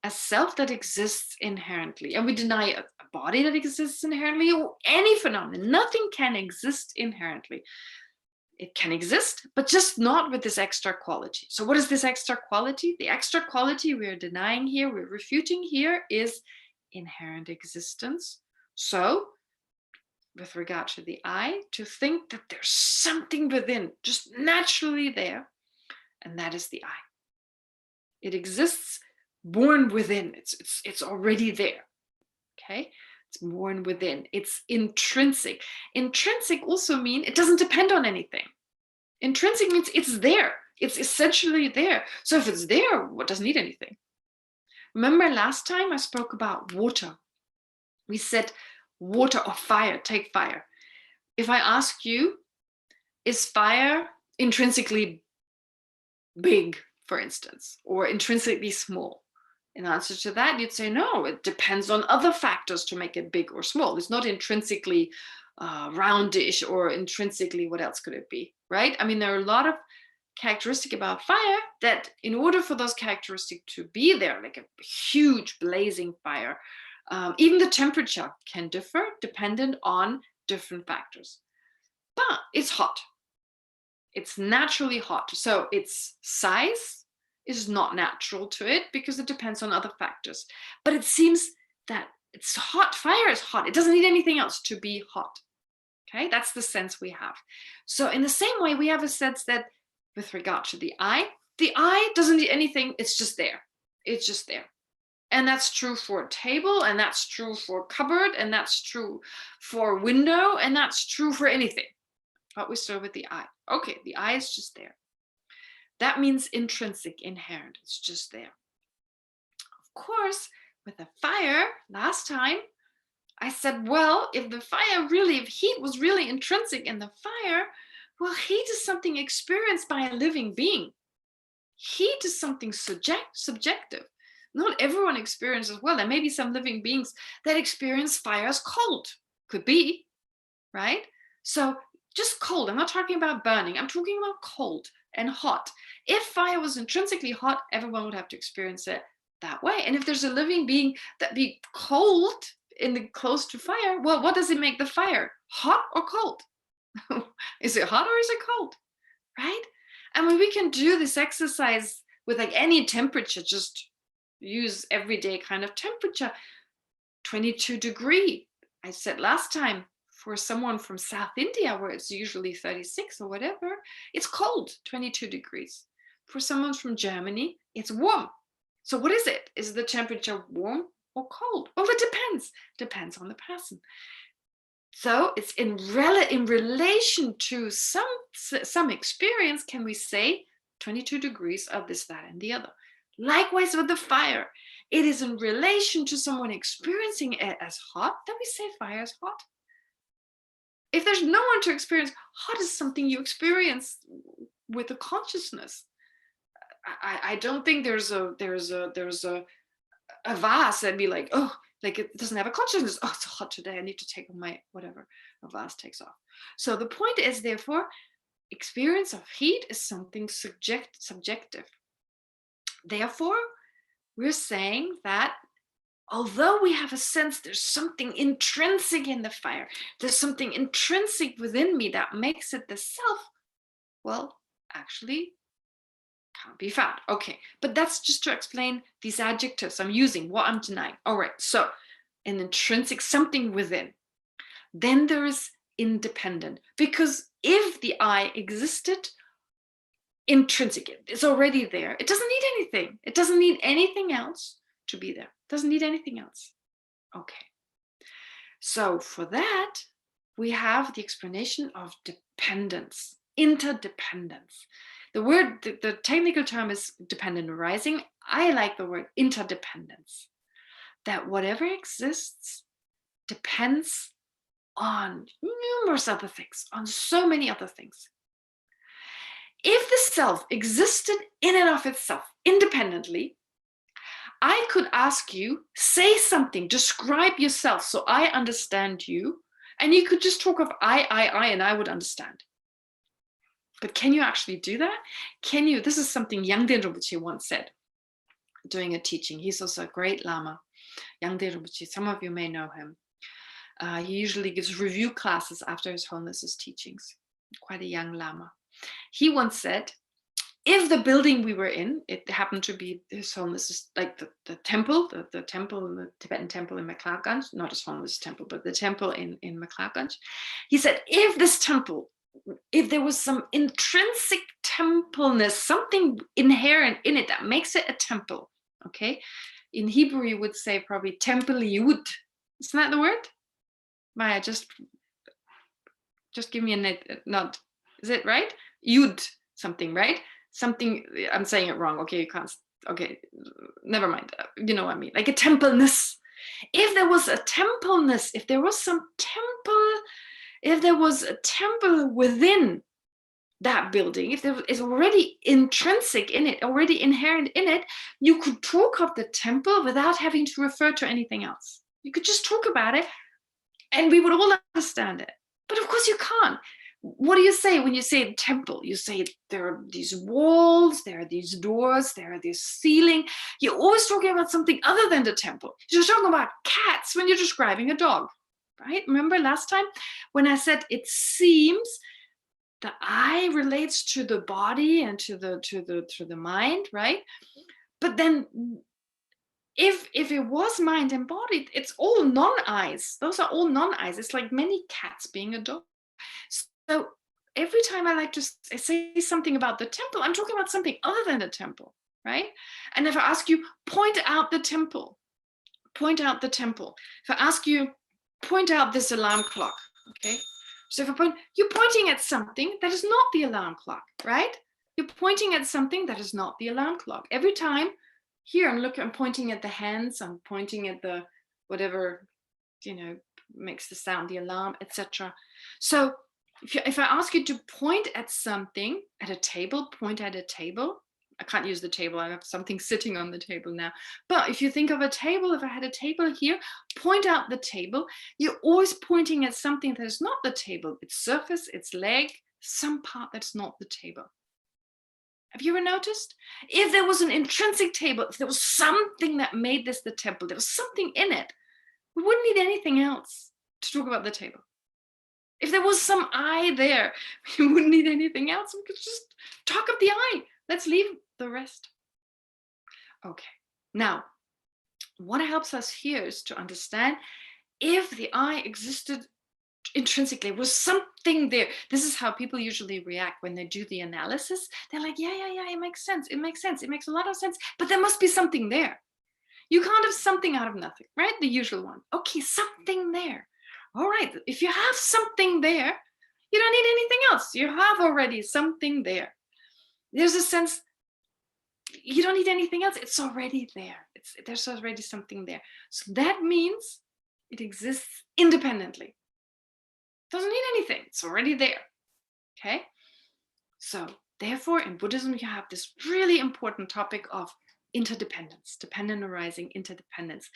a self that exists inherently. And we deny a body that exists inherently, or any phenomenon. Nothing can exist inherently. It can exist, but just not with this extra quality. So what is this extra quality? The extra quality we're denying here, we're refuting here, is inherent existence. So with regard to the I, to think that there's something within, just naturally there, and that is the I. It exists born within. It's already there. Okay? It's born within. It's intrinsic. Intrinsic also means it doesn't depend on anything. Intrinsic means it's there. It's essentially there. So if it's there, what doesn't need anything? Remember last time I spoke about water. We said water or fire, take fire. If I ask you, is fire intrinsically big, for instance, or intrinsically small? In answer to that, you'd say, no, it depends on other factors to make it big or small. It's not intrinsically roundish or intrinsically, what else could it be, right? I mean, there are a lot of characteristics about fire that in order for those characteristics to be there, like a huge blazing fire, even the temperature can differ dependent on different factors. But it's hot. It's naturally hot. So its size is not natural to it because it depends on other factors. But it seems that it's hot. Fire is hot. It doesn't need anything else to be hot. Okay, that's the sense we have. So in the same way, we have a sense that with regard to the I doesn't need anything. It's just there. It's just there. And that's true for a table, and that's true for a cupboard, and that's true for a window, and that's true for anything. But we start with the I. Okay, the I is just there. That means intrinsic, inherent. It's just there. Of course, with the fire, last time, I said, well, if the fire really, if heat was really intrinsic in the fire, well, heat is something experienced by a living being. Heat is something subjective. Not everyone experiences, well, there may be some living beings that experience fire as cold. Could be, right? So just cold. I'm not talking about burning. I'm talking about cold and hot. If fire was intrinsically hot, everyone would have to experience it that way. And if there's a living being that be cold close to fire, well, what does it make the fire? Hot or cold? Is it hot or is it cold? Right? And when we can do this exercise with like any temperature, just use everyday kind of temperature, 22 degree. I said last time, for someone from South India, where it's usually 36 or whatever, it's cold, 22 degrees. For someone from Germany, it's warm. So what is it? Is the temperature warm or cold? Well, it depends on the person. So it's in relation to some experience, can we say 22 degrees of this, that, and the other. Likewise with the fire, it is in relation to someone experiencing it as hot that we say fire is hot. If there's no one to experience, hot is something you experience with a consciousness. I don't think there's a vase that'd be like, oh, like it doesn't have a consciousness. Oh, it's hot today. I need to take off my whatever. A vase takes off. So the point is, therefore, experience of heat is something subjective. Therefore, we're saying that although we have a sense there's something intrinsic in the fire, there's something intrinsic within me that makes it the self, well, actually can't be found. Okay, but that's just to explain these adjectives I'm using, what I'm denying. All right, so an intrinsic, something within. Then there is independent, because if the I existed, intrinsic, it's already there. It doesn't need anything. It doesn't need anything else to be there. It doesn't need anything else. Okay. So for that, we have the explanation of dependence, interdependence. The word, the technical term is dependent arising. I like the word interdependence. That whatever exists depends on numerous other things, on so many other things. If the self existed in and of itself, independently, I could ask you, say something, describe yourself so I understand you, and you could just talk of I, and I would understand. But can you actually do that? Can you? This is something Yangden Rinpoche once said during a teaching. He's also a great Lama, Yangden Rinpoche. Some of you may know him. He usually gives review classes after His Holiness's teachings. Quite a young Lama. He once said, if the building we were in, it happened to be His Holiness is like the temple, the temple, in the Tibetan temple in McLeodganj, not His Holiness temple, but the temple in McLeodganj. He said, if this temple, if there was some intrinsic templeness, something inherent in it that makes it a temple, okay? In Hebrew, you would say probably temple yud. Isn't that the word? Maya, just give me a nod. Is it right? Yud something, right? Something, I'm saying it wrong. Okay, you can't. Okay, never mind. You know what I mean? Like a templeness. If there was a templeness, if there was some temple, if there was a temple within that building, if there is already intrinsic in it, already inherent in it, you could talk of the temple without having to refer to anything else. You could just talk about it and we would all understand it. But of course you can't. What do you say when you say temple? You say there are these walls, there are these doors, there are this ceiling. You're always talking about something other than the temple. You're talking about cats when you're describing a dog, right? Remember last time when I said it seems the eye relates to the body and to the mind, right? But then if it was mind and body, it's all non-eyes. Those are all non-eyes. It's like many cats being a dog. So every time I like to say something about the temple, I'm talking about something other than the temple, right? And if I ask you, point out the temple, point out the temple. If I ask you, point out this alarm clock, okay? So if I point, you're pointing at something that is not the alarm clock, right? You're pointing at something that is not the alarm clock. Every time here, I'm pointing at the hands, I'm pointing at the whatever, makes the sound, the alarm, etc. So if I ask you to point at something, at a table, point at a table. I can't use the table, I have something sitting on the table now. But if you think of a table, if I had a table here, point out the table. You're always pointing at something that is not the table, its surface, its leg, some part that's not the table. Have you ever noticed? If there was an intrinsic table, if there was something that made this the temple, there was something in it, we wouldn't need anything else to talk about the table. If there was some eye there, we wouldn't need anything else. We could just talk of the eye. Let's leave the rest. Okay, now, what helps us here is to understand if the eye existed intrinsically, was something there. This is how people usually react when they do the analysis. They're like, yeah, it makes sense. It makes sense. It makes a lot of sense. But there must be something there. You can't have something out of nothing, right? The usual one. Okay, something there. All right, if you have something there, you don't need anything else. You have already something there. There's a sense you don't need anything else. It's already there. There's already something there. So that means it exists independently. Doesn't need anything. It's already there. Okay? So therefore, in Buddhism, you have this really important topic of interdependence, dependent arising interdependence.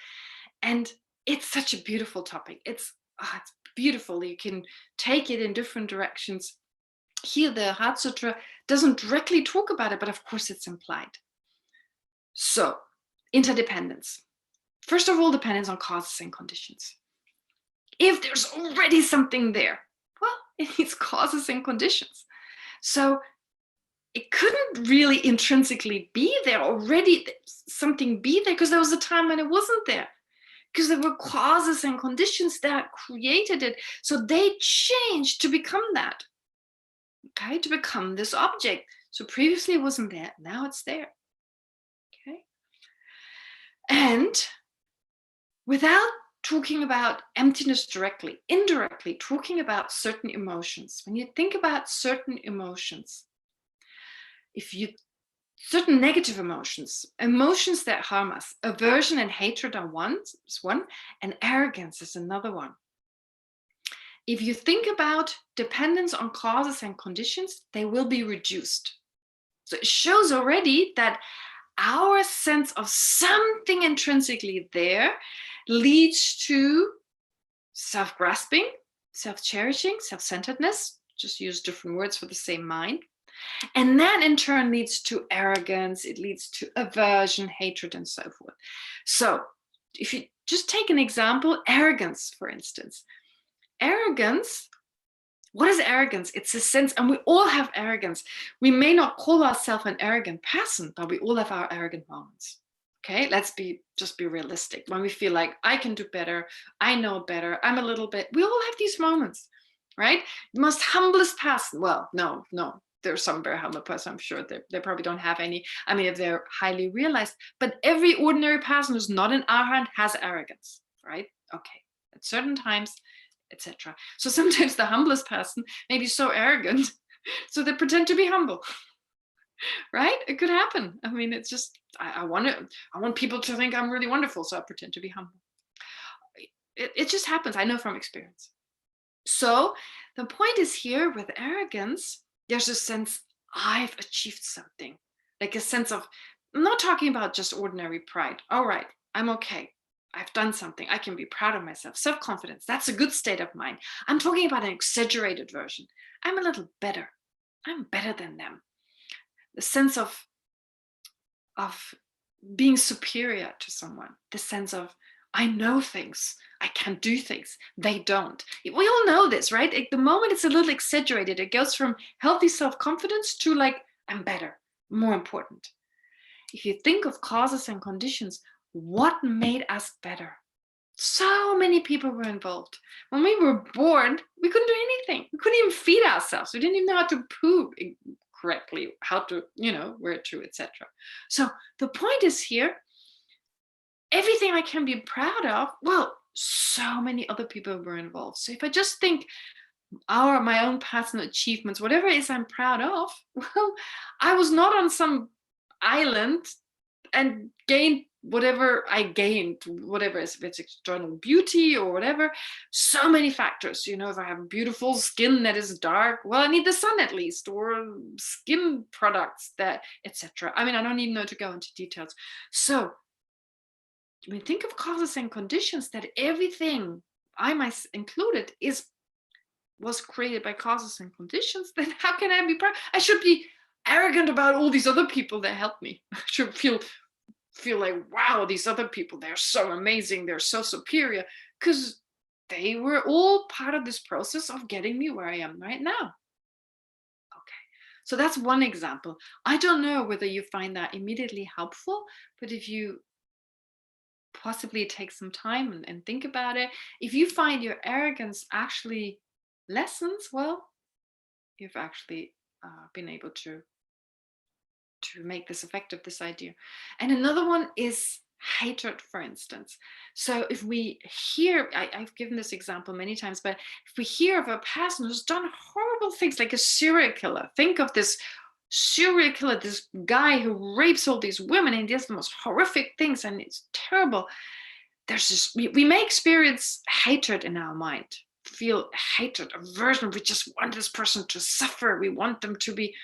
And it's such a beautiful topic. It's beautiful. You can take it in different directions. Here, the Heart Sutra doesn't directly talk about it, but of course it's implied. So, interdependence. First of all, dependence on causes and conditions. If there's already something there, well, it needs causes and conditions. So it couldn't really intrinsically be there already, something be there, because there was a time when it wasn't there, because there were causes and conditions that created it. So they changed to become that, okay, to become this object. So previously it wasn't there, now it's there, okay? And without talking about emptiness directly, indirectly talking about certain emotions. When you think about certain emotions, certain negative emotions, emotions that harm us, aversion and hatred are one, and arrogance is another one. If you think about dependence on causes and conditions, they will be reduced. So it shows already that our sense of something intrinsically there leads to self-grasping, self-cherishing, self-centeredness, just use different words for the same mind. And that in turn leads to arrogance, it leads to aversion, hatred, and so forth. So if you just take an example, arrogance, for instance. Arrogance, What is arrogance? It's a sense, and we all have arrogance. We may not call ourselves an arrogant person, but we all have our arrogant moments. Okay, let's just be realistic. When we feel like I can do better, I know better, I'm a little bit, we all have these moments, right? The most humblest person, well, no, there's some very humble person, I'm sure they probably don't have any. I mean, if they're highly realized, but every ordinary person who's not an arhat has arrogance, right? Okay, at certain times, etc. So sometimes the humblest person may be so arrogant, so they pretend to be humble, right? It could happen. I mean, it's just I want people to think I'm really wonderful, so I pretend to be humble. It just happens. I know from experience. So the point is here with arrogance, there's a sense I've achieved something, like a sense of, I'm not talking about just ordinary pride. All right, I'm okay. I've done something. I can be proud of myself. Self-confidence, that's a good state of mind. I'm talking about an exaggerated version. I'm a little better. I'm better than them. The sense of being superior to someone, the sense of I know things, I can do things, they don't. We all know this, right? At the moment it's a little exaggerated. It goes from healthy self-confidence to like, I'm better, more important. If you think of causes and conditions, what made us better? So many people were involved. When we were born, we couldn't do anything. We couldn't even feed ourselves. We didn't even know how to poop correctly, how to, where to, etc. So the point is here, everything I can be proud of, well, so many other people were involved. So if I just think my own personal achievements, whatever it is I'm proud of, well, I was not on some island and gained whatever I gained, whatever, if it's external beauty or whatever, so many factors. If I have beautiful skin that is dark, well, I need the sun at least, or skin products that, etc. I mean, I don't even know to go into details. So I mean, think of causes and conditions, that everything, I myself included, was created by causes and conditions. Then how can I be proud? I should be arrogant about all these other people that helped me. I should feel like, wow, these other people, they're so amazing, they're so superior, because they were all part of this process of getting me where I am right now. Okay, so that's one example. I don't know whether you find that immediately helpful, but if you possibly take some time and think about it, if you find your arrogance actually lessens, well, you've actually been able to make this effective, this idea. And another one is hatred, for instance. So if we hear, I've given this example many times, but if we hear of a person who's done horrible things, like a serial killer, think of this serial killer, this guy who rapes all these women and does the most horrific things, and it's terrible. There's this, we may experience hatred in our mind, feel hatred, aversion. We just want this person to suffer. We want them to be.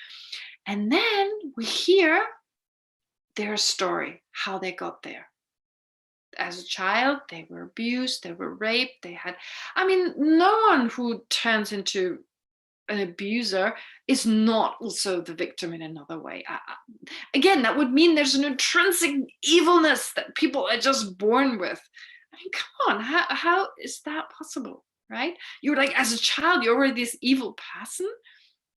And then we hear their story, how they got there. As a child, they were abused, they were raped, no one who turns into an abuser is not also the victim in another way. Again, that would mean there's an intrinsic evilness that people are just born with. I mean, come on, how is that possible, right? You're like, as a child, you're already this evil person.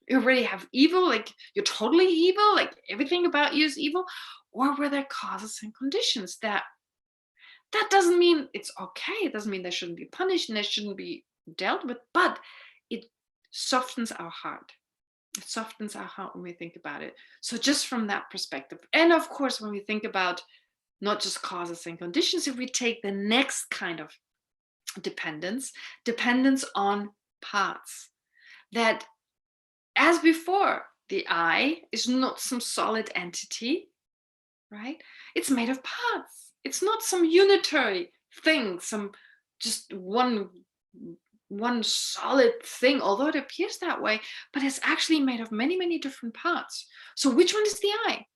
You already have evil, like you're totally evil, like everything about you is evil. Or were there causes and conditions that doesn't mean it's okay. It doesn't mean they shouldn't be punished and they shouldn't be dealt with, but it softens our heart. It softens our heart when we think about it. So just from that perspective, and of course, when we think about not just causes and conditions, if we take the next kind of dependence on parts, that as before, the I is not some solid entity, right? It's made of parts. It's not some unitary thing, some just one solid thing, although it appears that way, but it's actually made of many, many different parts. So which one is the I?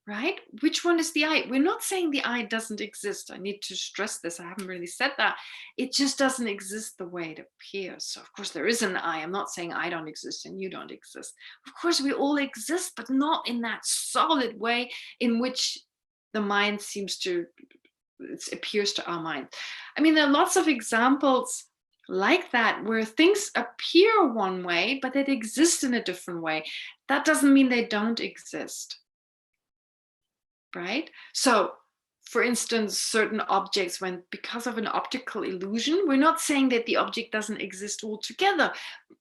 Right? Which one is the I? We're not saying the I doesn't exist. I need to stress this. I haven't really said that. It just doesn't exist the way it appears. So of course there is an I. I'm not saying I don't exist and you don't exist. Of course we all exist, but not in that solid way in which the mind seems to, it appears to our mind. I mean, there are lots of examples like that, where things appear one way, but they exist in a different way. That doesn't mean they don't exist, right? So, for instance, certain objects, when because of an optical illusion, we're not saying that the object doesn't exist altogether,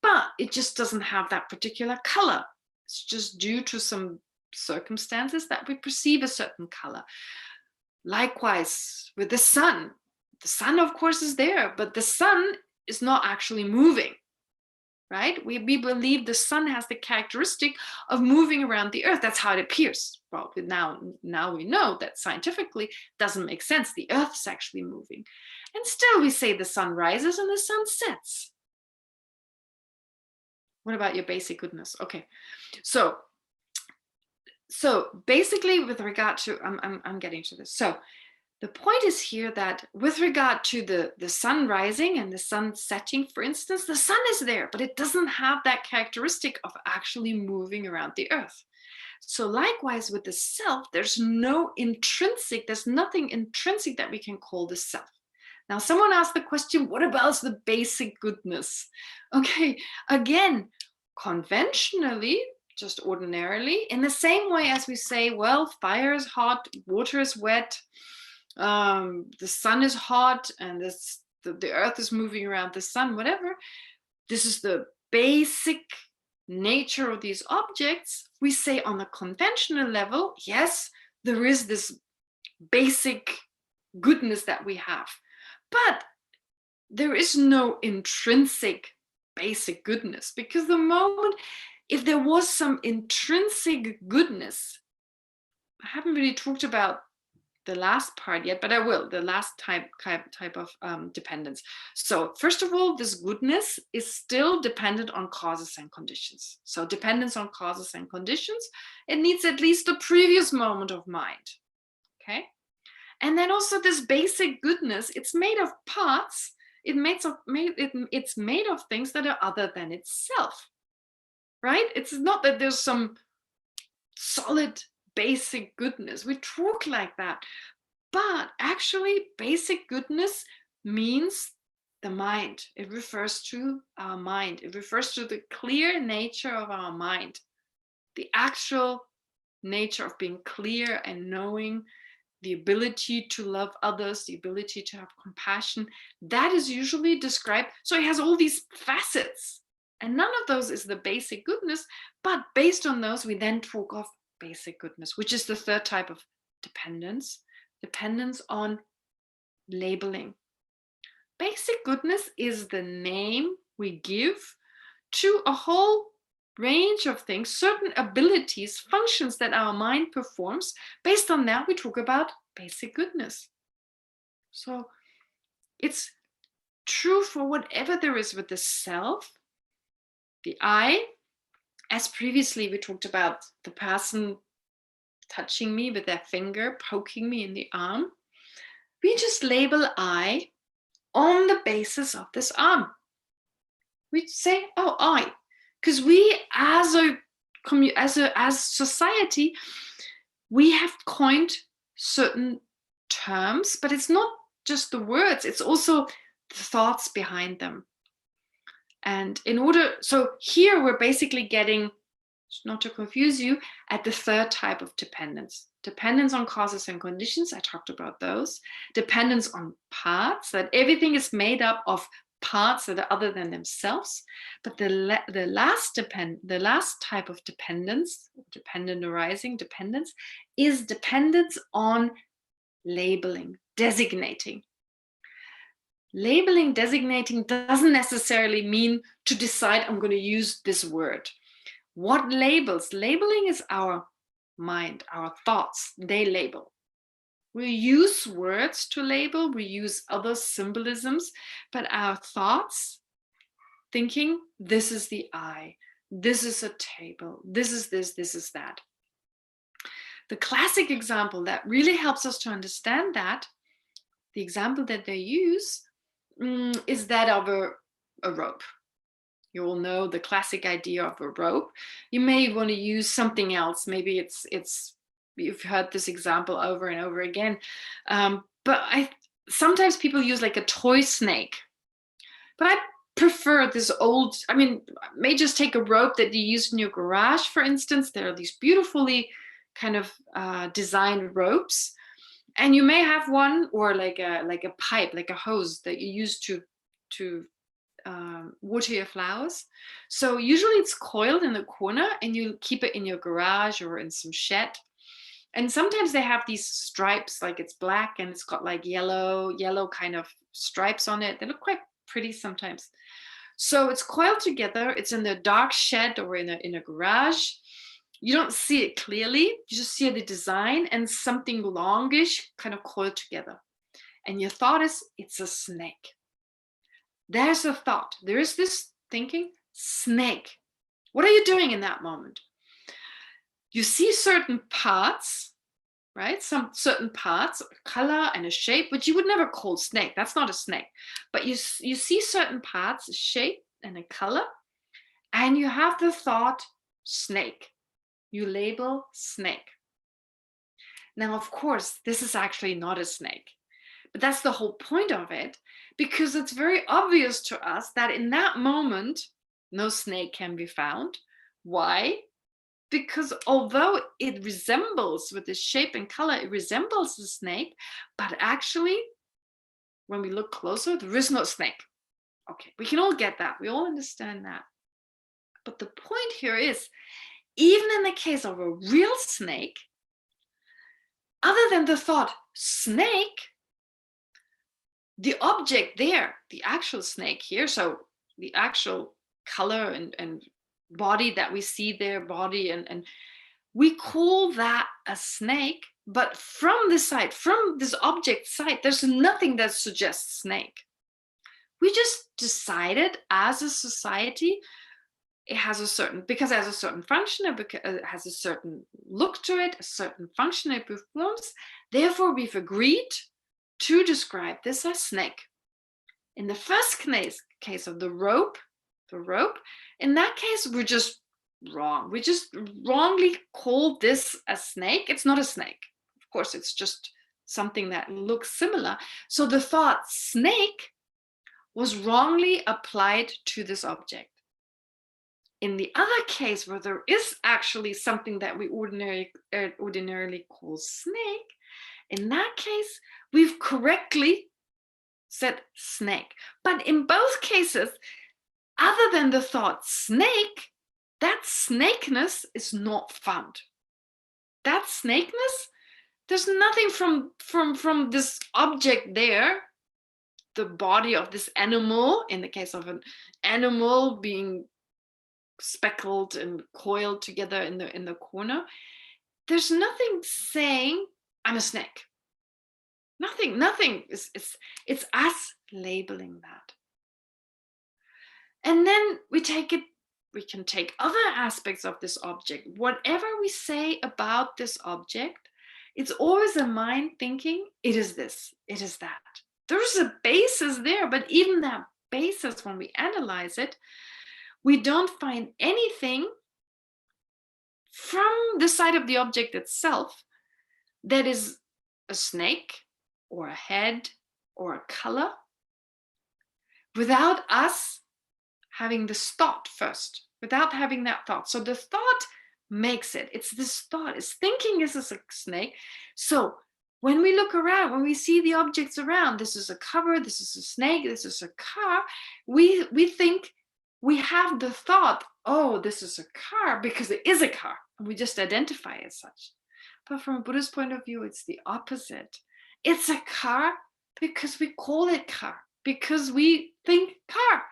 but it just doesn't have that particular color. It's just due to some circumstances that we perceive a certain color. Likewise, with the sun, of course, is there, but the sun is not actually moving, right? We believe the sun has the characteristic of moving around the earth. That's how it appears. Well, now we know that scientifically doesn't make sense. The earth is actually moving. And still we say the sun rises and the sun sets. What about your basic goodness? Okay, so basically with regard to, I'm getting to this. So the point is here that with regard to the sun rising and the sun setting, for instance, the sun is there, but it doesn't have that characteristic of actually moving around the earth. So likewise with the self, there's nothing intrinsic that we can call the self. Now, someone asked the question, what about the basic goodness? Okay, again, conventionally, just ordinarily, in the same way as we say, well, fire is hot, water is wet, the sun is hot, and the earth is moving around the sun, whatever. This is the basic nature of these objects. We say on the conventional level, yes, there is this basic goodness that we have, but there is no intrinsic basic goodness, because the moment if there was some intrinsic goodness, I haven't really talked about the last part yet, but I will, the last type of dependence. So first of all, this goodness is still dependent on causes and conditions. So dependence on causes and conditions, it needs at least a previous moment of mind, okay? And then also this basic goodness, it's made of parts, it's made of things that are other than itself, right? It's not that there's some solid basic goodness. We talk like that, but actually basic goodness means the mind. It refers to our mind. It refers to the clear nature of our mind, the actual nature of being clear and knowing, the ability to love others, the ability to have compassion. That is usually described. So it has all these facets, and none of those is the basic goodness, but based on those, we then talk of basic goodness, which is the third type of dependence on labeling. Basic goodness is the name we give to a whole range of things, certain abilities, functions that our mind performs. Based on that, we talk about basic goodness. So it's true for whatever there is with the self, the I, as previously we talked about the person touching me with their finger, poking me in the arm. We just label I on the basis of this arm. We say, oh, I, because we as society, we have coined certain terms, but it's not just the words, it's also the thoughts behind them. And so here we're basically getting, not to confuse you, at the third type of dependence. Dependence on causes and conditions, I talked about those. Dependence on parts, that everything is made up of parts that are other than themselves. But the last type of dependence, dependent arising dependence, is dependence on labeling, designating. Labeling, designating doesn't necessarily mean to decide I'm going to use this word. What labels? Labeling is our mind, our thoughts, they label. We use words to label, we use other symbolisms, but our thoughts, thinking, this is the I, this is a table, this is this is that. The classic example that really helps us to understand that, the example that they use is that of a rope. You all know the classic idea of a rope. You may want to use something else. Maybe it's you've heard this example over and over again. But sometimes people use like a toy snake. But I prefer this old, I mean, may just take a rope that you use in your garage, for instance. There are these beautifully kind of designed ropes. And you may have one, or like a pipe, like a hose that you use to water your flowers. So usually it's coiled in the corner, and you keep it in your garage or in some shed. And sometimes they have these stripes, like it's black and it's got like yellow kind of stripes on it. They look quite pretty sometimes. So it's coiled together. It's in the dark shed or in a garage. You don't see it clearly. You just see the design and something longish kind of coiled together. And your thought is, it's a snake. There's a thought. There is this thinking, snake. What are you doing in that moment? You see certain parts, right? Some certain parts, a color and a shape, which you would never call snake. That's not a snake. But you see certain parts, a shape and a color, and you have the thought, snake. You label snake. Now, of course, this is actually not a snake. But that's the whole point of it, because it's very obvious to us that in that moment, no snake can be found. Why? Because although it resembles, with the shape and color, it resembles the snake, but actually, when we look closer, there is no snake. Okay, we can all get that. We all understand that. But the point here is, even in the case of a real snake, other than the thought, snake, the object there, the actual snake here, so the actual color and body that we see there, body, and we call that a snake. But from this side, from this object side, there's nothing that suggests snake. We just decided as a society, it has a certain, because it has a certain function, it has a certain look to it, a certain function it performs. Therefore, we've agreed to describe this as snake. In the first case of the rope, in that case, we're just wrong. We just wrongly called this a snake. It's not a snake. Of course, it's just something that looks similar. So the thought snake was wrongly applied to this object. In the other case, where there is actually something that we ordinarily call snake, in that case, we've correctly said snake. But in both cases, other than the thought snake, that snakeness is not found. That snakeness, there's nothing from this object there, the body of this animal, in the case of an animal being speckled and coiled together in the corner. There's nothing saying I'm a snake. Nothing. It's us labeling that. And then we can take other aspects of this object. Whatever we say about this object, it's always a mind thinking, it is this, it is that. There's a basis there, but even that basis, when we analyze it, we don't find anything from the side of the object itself that is a snake or a head or a color, without us having this thought first, without having that thought. So the thought makes it. It's this thought, it's thinking this is a snake. So when we look around, when we see the objects around, this is a cover, this is a snake, this is a car, we think, we have the thought, oh, this is a car because it is a car, and we just identify as such. But from a Buddhist point of view, it's the opposite. It's a car because we call it car, because we think car.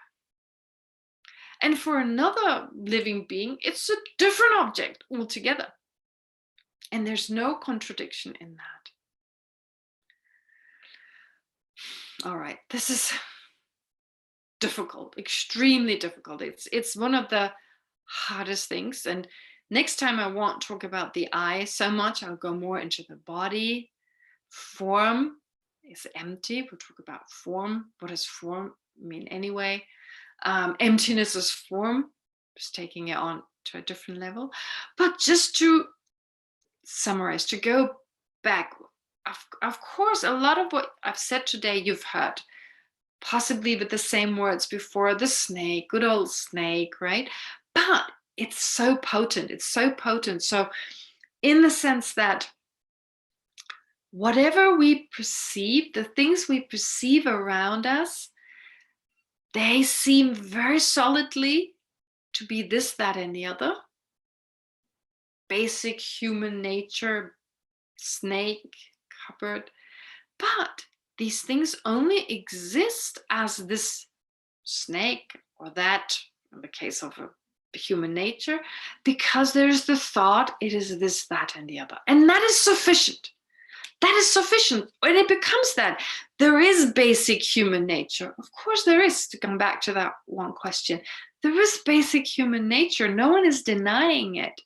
And for another living being, it's a different object altogether. And there's no contradiction in that. All right, this is difficult, extremely difficult. It's one of the hardest things. And next time I won't talk about the eye so much. I'll go more into the body. Form is empty. We'll talk about form. What does form mean anyway? Emptiness is form, just taking it on to a different level. But just to summarize, to go back, of course, a lot of what I've said today you've heard. possibly with the same words before, the snake, good old snake, right? But it's so potent. It's so potent. So in the sense that whatever we perceive, the things we perceive around us, they seem very solidly to be this, that, and the other. Basic human nature, snake, cupboard. But these things only exist as this snake or that, in the case of a human nature, because there's the thought it is this, that, and the other. And that is sufficient. That is sufficient. When it becomes that, there is basic human nature. Of course, there is, to come back to that one question. There is basic human nature. No one is denying it.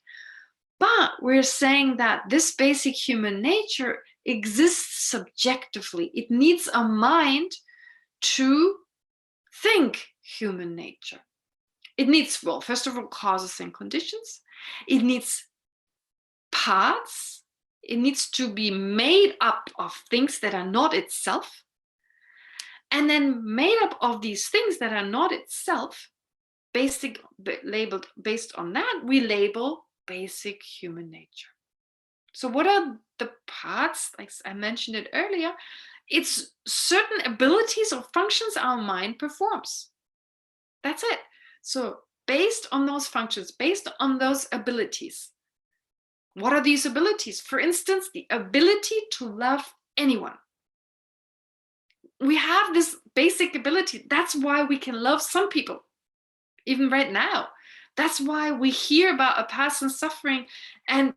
But we're saying that this basic human nature exists subjectively. It needs a mind to think human nature. It needs, well, first of all, causes and conditions. It needs parts. It needs to be made up of things that are not itself. And then made up of these things that are not itself, labeled based on that, we label basic human nature. So what are the parts? Like I mentioned it earlier, it's certain abilities or functions our mind performs. That's it. So based on those functions, based on those abilities, what are these abilities? For instance, the ability to love anyone. We have this basic ability. That's why we can love some people, even right now. That's why we hear about a person suffering, and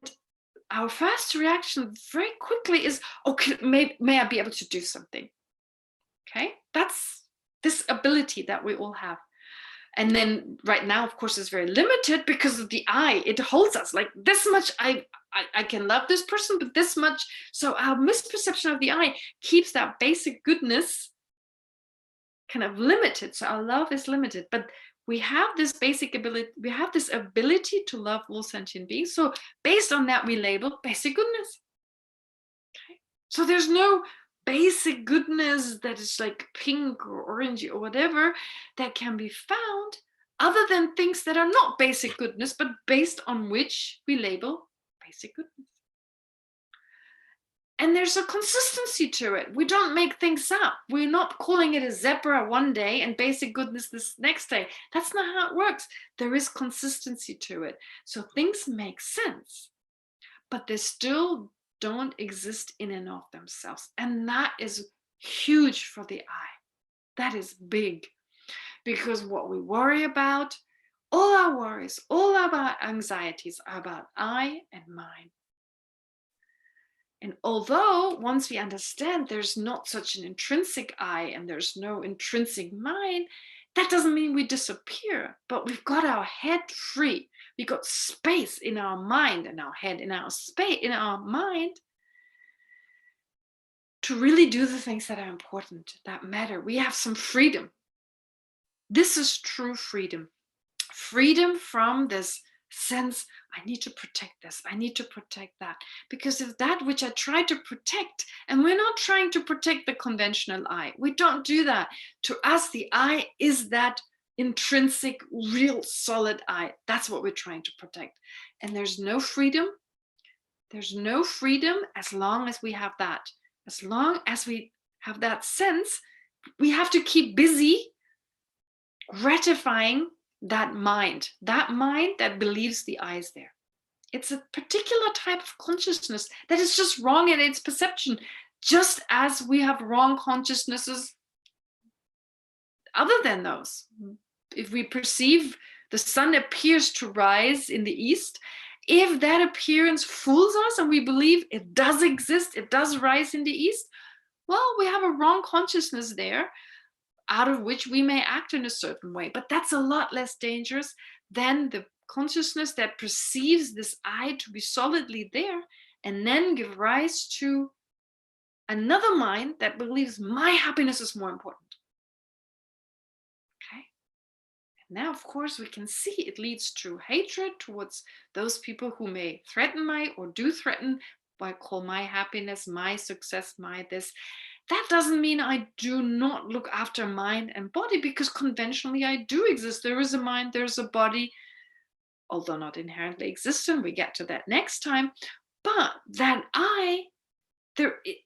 our first reaction very quickly is, okay, may I be able to do something? Okay, that's this ability that we all have. And then right now, of course, it's very limited because of the I. It holds us like this much. I can love this person, but this much. So our misperception of the I keeps that basic goodness kind of limited. So our love is limited. But we have this basic ability. We have this ability to love all sentient beings. So based on that, we label basic goodness. Okay. So there's no basic goodness that is like pink or orangey or whatever that can be found other than things that are not basic goodness, but based on which we label basic goodness. And there's a consistency to it. We don't make things up. We're not calling it a zebra one day and basic goodness this next day. That's not how it works. There is consistency to it. So things make sense, but they still don't exist in and of themselves. And that is huge for the I. That is big. Because what we worry about, all our worries, all our anxieties are about I and mine. And although once we understand there's not such an intrinsic I and there's no intrinsic mind, that doesn't mean we disappear, but we've got our head free. We've got space in our mind and our head in our space, in our mind, to really do the things that are important, that matter. We have some freedom. This is true freedom. Freedom from this sense, I need to protect this, I need to protect that. Because if that which I try to protect, and we're not trying to protect the conventional I, we don't do that. To us, the I is that intrinsic, real, solid I. That's what we're trying to protect. And there's no freedom. There's no freedom as long as we have that. As long as we have that sense, we have to keep busy gratifying that mind that believes the I is there. It's a particular type of consciousness that is just wrong in its perception, just as we have wrong consciousnesses other than those. If we perceive the sun appears to rise in the east, if that appearance fools us and we believe it does exist, it does rise in the east, well, we have a wrong consciousness there, out of which we may act in a certain way. But that's a lot less dangerous than the consciousness that perceives this I to be solidly there and then give rise to another mind that believes my happiness is more important. Okay. And now, of course, we can see it leads to hatred towards those people who may threaten or do threaten, I call my happiness, my success, my this. That doesn't mean I do not look after mind and body, because conventionally I do exist. There is a mind, there's a body, although not inherently existent. We get to that next time. But that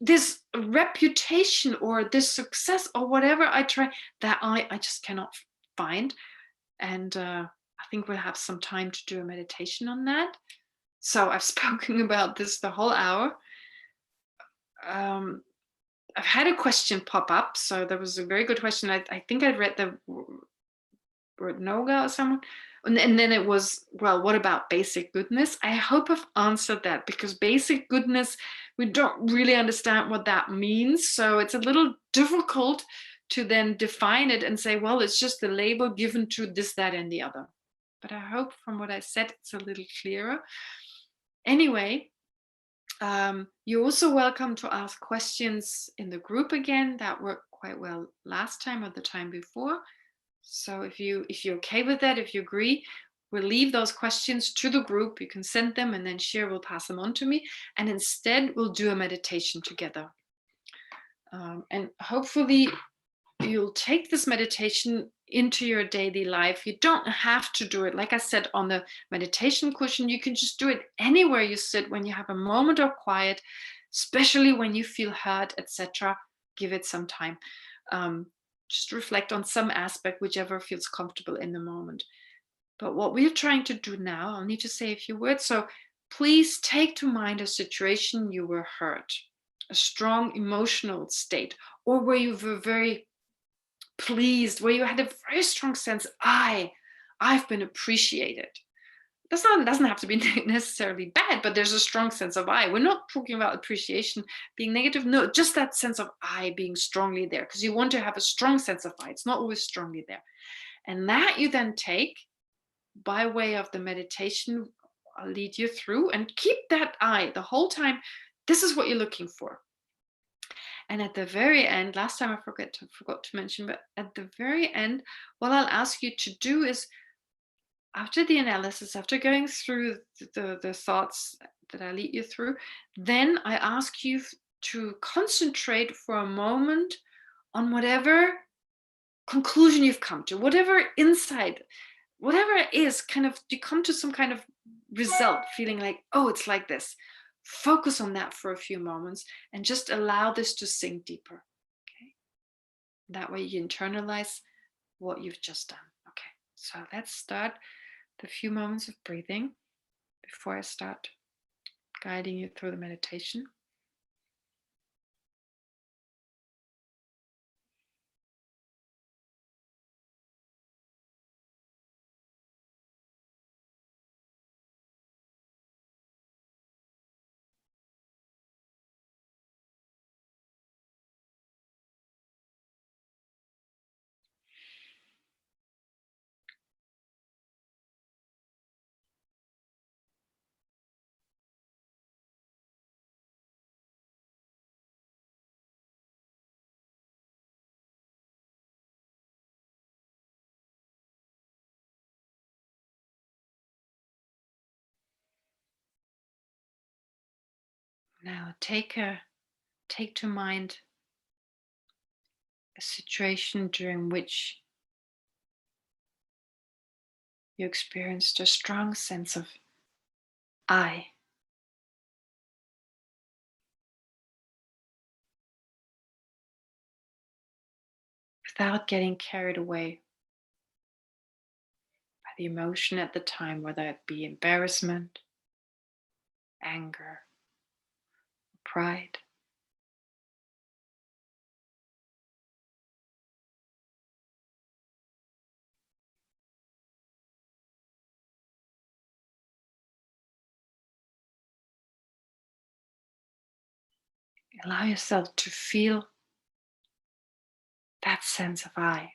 this reputation or this success or whatever I try, that I just cannot find. And I think we'll have some time to do a meditation on that. So I've spoken about this the whole hour. I've had a question pop up. So there was a very good question. I think I read the word Noga or someone. And then it was, well, what about basic goodness? I hope I've answered that, because basic goodness, we don't really understand what that means. So it's a little difficult to then define it and say, well, it's just the label given to this, that, and the other. But I hope from what I said, it's a little clearer. Anyway, you're also welcome to ask questions in the group again. That worked quite well last time or the time before. So if you're okay with that, if you agree, we'll leave those questions to the group. You can send them, and then Shir will pass them on to me. And instead, we'll do a meditation together. And hopefully, you'll take this meditation into your daily life. You don't have to do it, like I said, on the meditation cushion. You can just do it anywhere you sit, when you have a moment of quiet, especially when you feel hurt, etc. Give it some time. Just reflect on some aspect, whichever feels comfortable in the moment. But what we're trying to do now, I'll need to say a few words. So please take to mind a situation you were hurt, a strong emotional state, or where you were very pleased, where you had a very strong sense, I've been appreciated. Doesn't have to be necessarily bad, but there's a strong sense of I. We're not talking about appreciation being negative. No, just that sense of I being strongly there, because you want to have a strong sense of I. It's not always strongly there. And that you then take by way of the meditation. I'll lead you through, and keep that I the whole time. This is what you're looking for. And at the very end, last time I forgot to mention, but at the very end, what I'll ask you to do is, after the analysis, after going through the thoughts that I lead you through, then I ask you to concentrate for a moment on whatever conclusion you've come to, whatever insight, whatever it is, kind of, you come to some kind of result, feeling like, oh, it's like this. Focus on that for a few moments and just allow this to sink deeper. Okay. That way you internalize what you've just done. Okay. So let's start the few moments of breathing before I start guiding you through the meditation. Now take to mind a situation during which you experienced a strong sense of I. Without getting carried away by the emotion at the time, whether it be embarrassment, anger, pride. Allow yourself to feel that sense of I.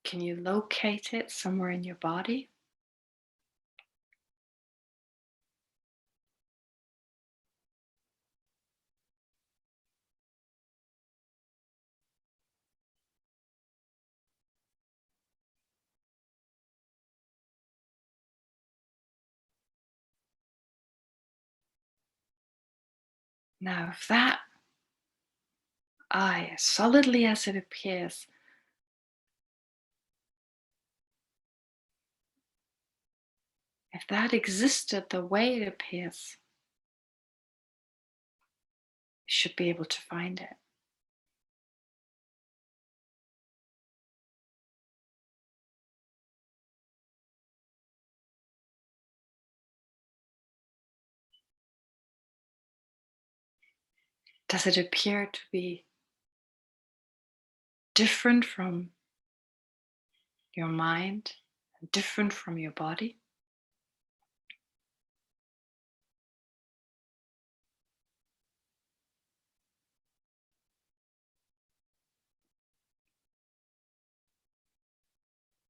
Can you locate it somewhere in your body? Now, if that I, as solidly as it appears, if that existed the way it appears, you should be able to find it. Does it appear to be different from your mind, different from your body?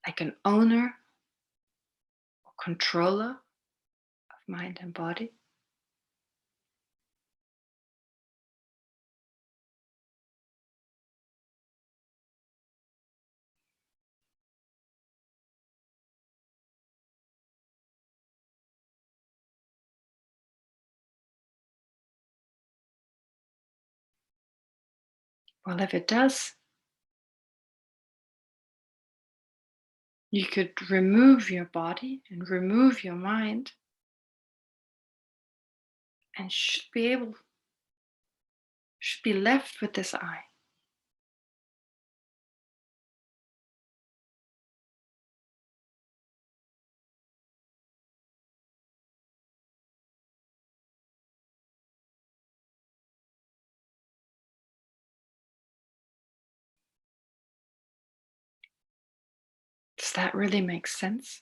Like an owner or controller of mind and body? Well, if it does, you could remove your body and remove your mind and should be left with this I. Does that really make sense?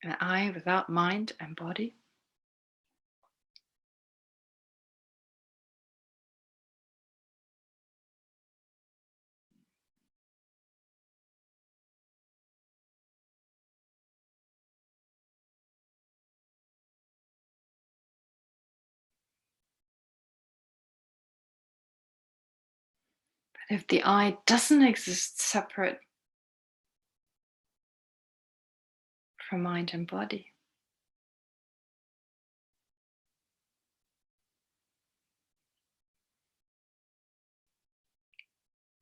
An I without mind and body? But if the I doesn't exist separate from mind and body,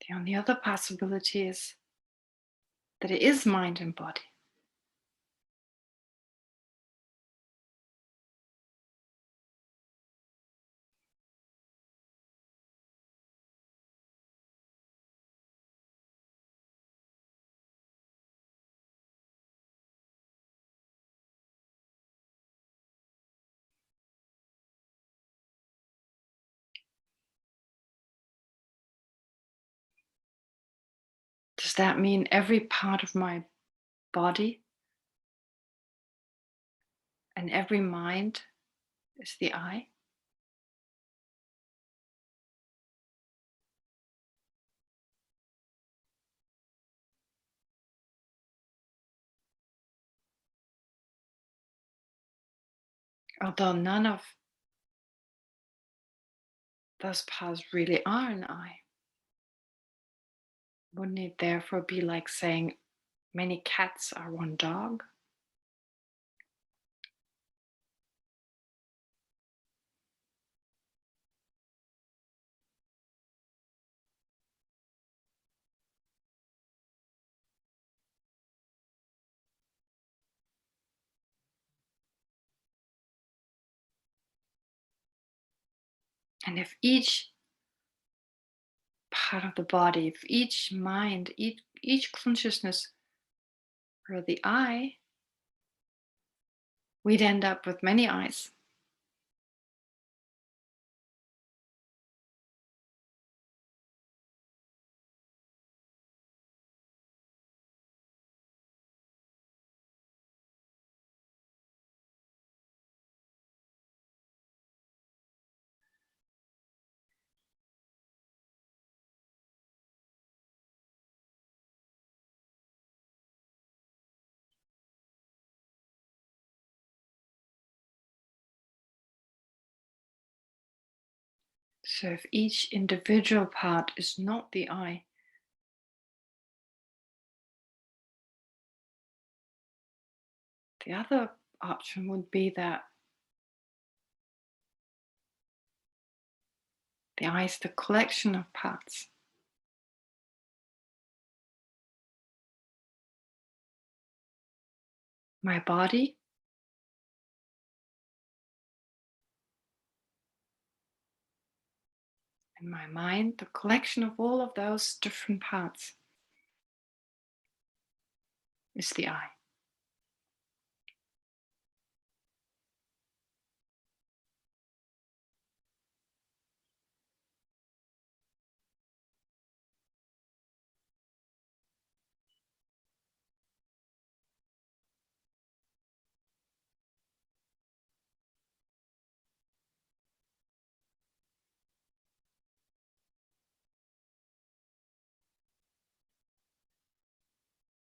the only other possibility is that it is mind and body. Does that mean every part of my body and every mind is the I? Although none of those parts really are an I. Wouldn't it therefore be like saying many cats are one dog? And if each part of the body, if each mind, each consciousness were the I, we'd end up with many eyes. So if each individual part is not the I, The other option would be that the I is the collection of parts. My body, and my mind, the collection of all of those different parts, is the I.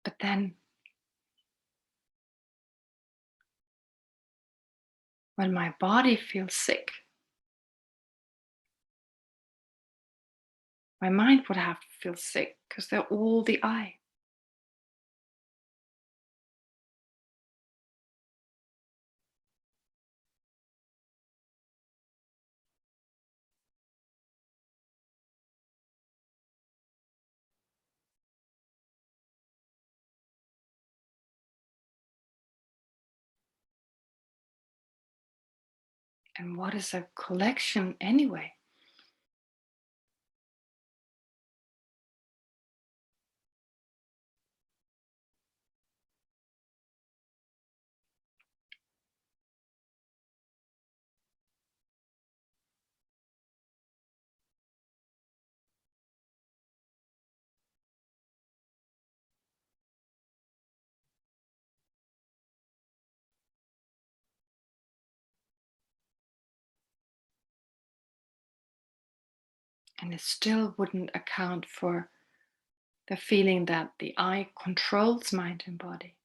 But then, when my body feels sick, my mind would have to feel sick because they're all the I. And what is a collection anyway? And it still wouldn't account for the feeling that the I controls mind and body,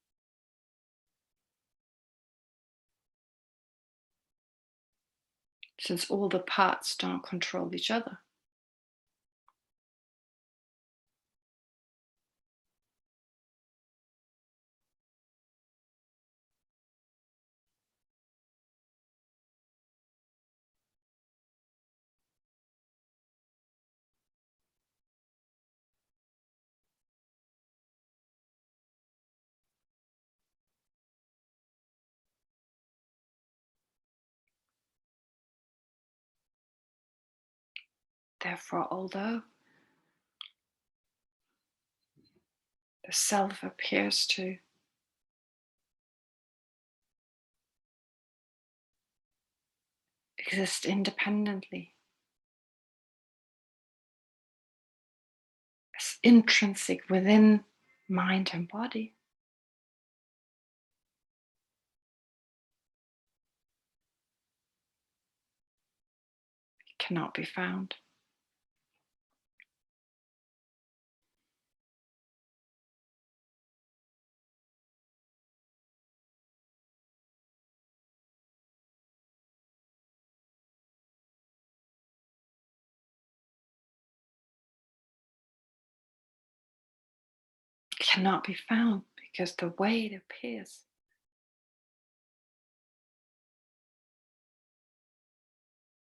since all the parts don't control each other. Therefore, although the self appears to exist independently, as intrinsic within mind and body, it cannot be found. It cannot be found because the way it appears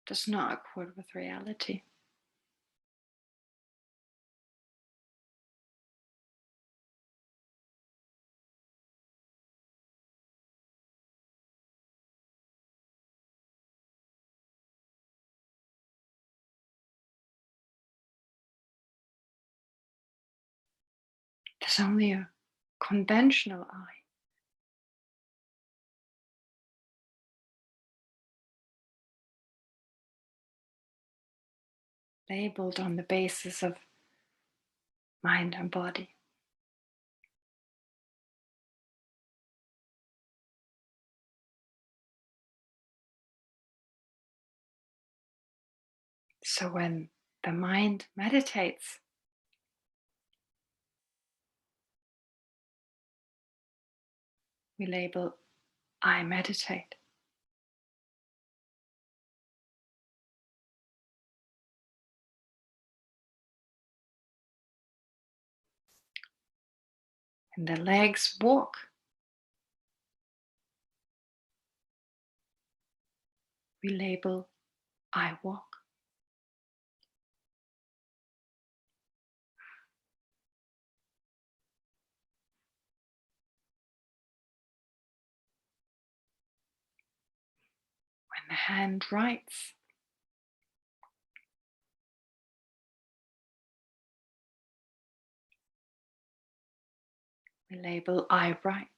does not accord with reality. There's only a conventional I, labeled on the basis of mind and body. So when the mind meditates, we label I meditate. And the legs walk. we label I walk. When the hand writes, we label I write.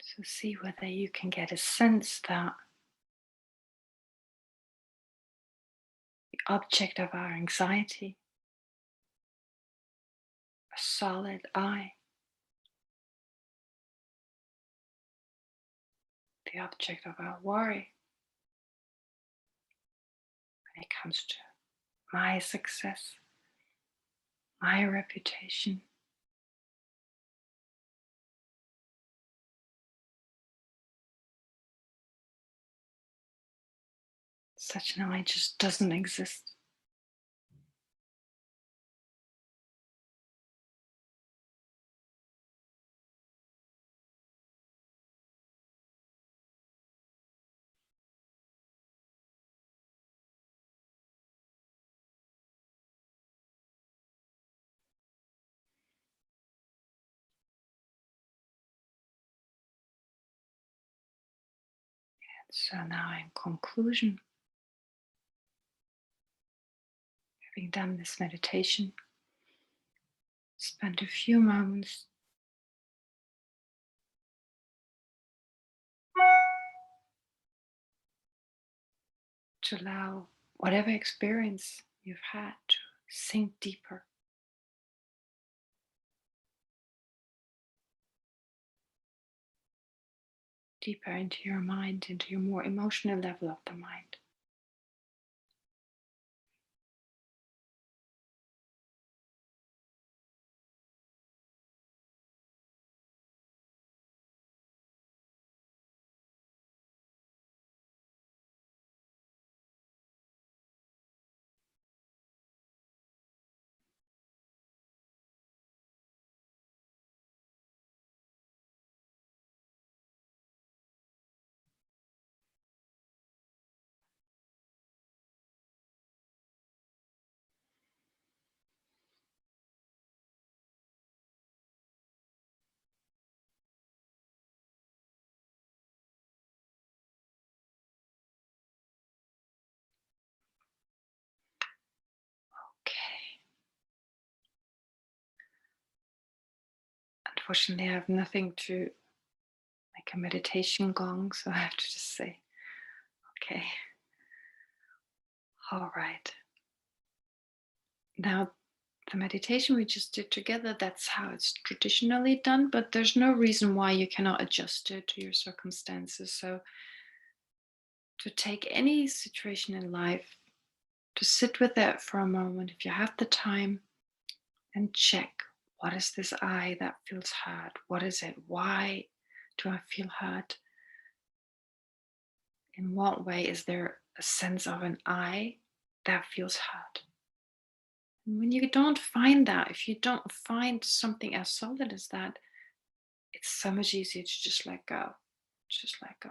So see whether you can get a sense that the object of our anxiety, a solid I, the object of our worry, when it comes to my success, my reputation, such an I just doesn't exist. So now in conclusion, having done this meditation, spend a few moments to allow whatever experience you've had to sink deeper, deeper into your mind, into your more emotional level of the mind. Okay. Unfortunately, I have nothing to like a meditation gong, so I have to just say, okay, all right. Now, the meditation we just did together, that's how it's traditionally done, but there's no reason why you cannot adjust it to your circumstances. So, to take any situation in life, to sit with that for a moment, if you have the time, and check, what is this I that feels hurt? What is it? Why do I feel hurt? In what way is there a sense of an I that feels hurt? And when you don't find that, if you don't find something as solid as that, it's so much easier to just let go. Just let go.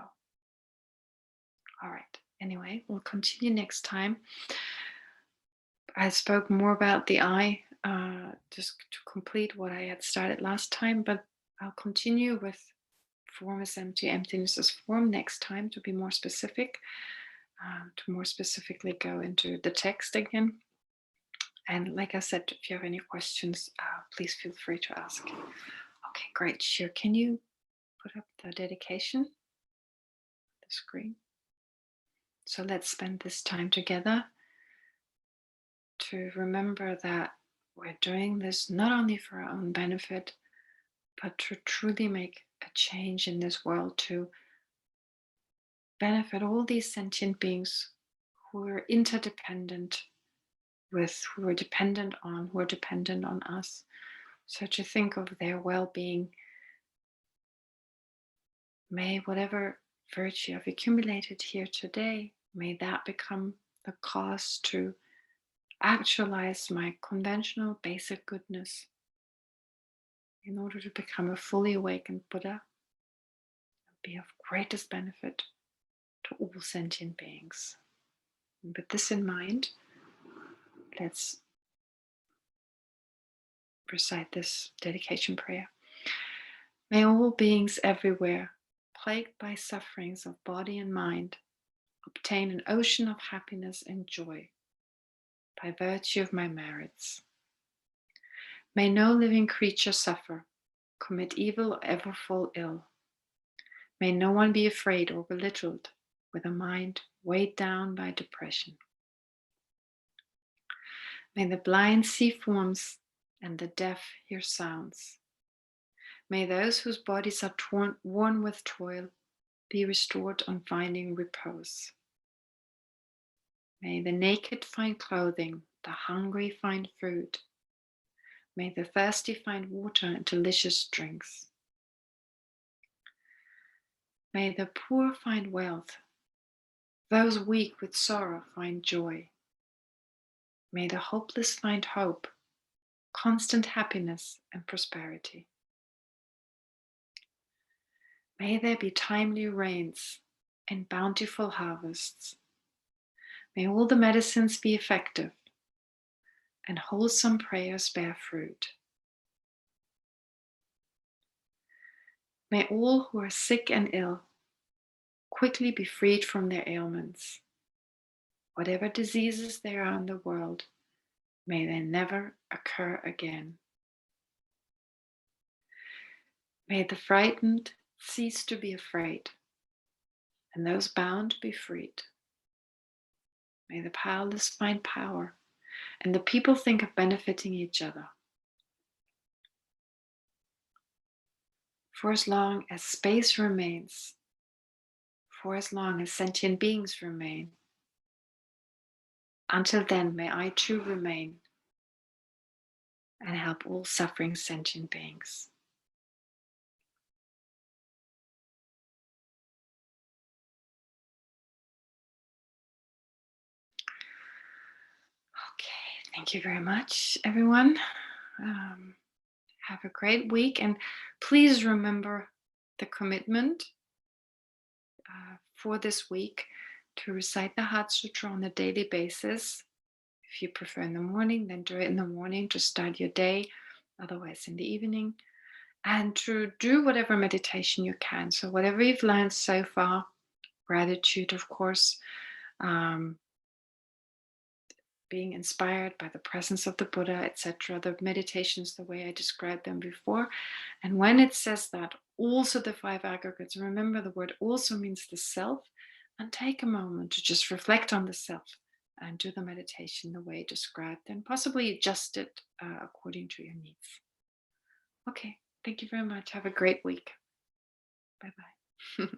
All right. Anyway, we'll continue next time. I spoke more about the I, just to complete what I had started last time, but I'll continue with form is empty, emptiness is form next time to be more specific, to more specifically go into the text again. And like I said, if you have any questions, please feel free to ask. Okay, great. Sure. Can you put up the dedication, the screen? So let's spend this time together to remember that we're doing this not only for our own benefit, but to truly make a change in this world, to benefit all these sentient beings who are interdependent with, who are dependent on, who are dependent on us. So to think of their well-being, may whatever virtue I've accumulated here today, may that become the cause to actualize my conventional basic goodness in order to become a fully awakened Buddha and be of greatest benefit to all sentient beings. And with this in mind, let's recite this dedication prayer. May all beings everywhere, plagued by sufferings of body and mind, obtain an ocean of happiness and joy by virtue of my merits. May no living creature suffer, commit evil, or ever fall ill. May no one be afraid or belittled with a mind weighed down by depression. May the blind see forms and the deaf hear sounds. May those whose bodies are worn with toil be restored on finding repose. May the naked find clothing, the hungry find food. May the thirsty find water and delicious drinks. May the poor find wealth, those weak with sorrow find joy. May the hopeless find hope, constant happiness and prosperity. May there be timely rains and bountiful harvests. May all the medicines be effective and wholesome prayers bear fruit. May all who are sick and ill quickly be freed from their ailments. Whatever diseases there are in the world, may they never occur again. May the frightened cease to be afraid, and those bound be freed. May the powerless find power, and the people think of benefiting each other. For as long as space remains, for as long as sentient beings remain, until then may I too remain and help all suffering sentient beings. Okay, thank you very much, everyone. Have a great week, and please remember the commitment for this week to recite the Heart Sutra on a daily basis. If you prefer in the morning, then do it in the morning to start your day, otherwise in the evening, and to do whatever meditation you can. So whatever you've learned so far, gratitude, of course, being inspired by the presence of the Buddha, etc. The meditations, the way I described them before. And when it says that, also the five aggregates, remember the word also means the self, and take a moment to just reflect on the self and do the meditation the way described, and possibly adjust it according to your needs. Okay, thank you very much. Have a great week. Bye-bye.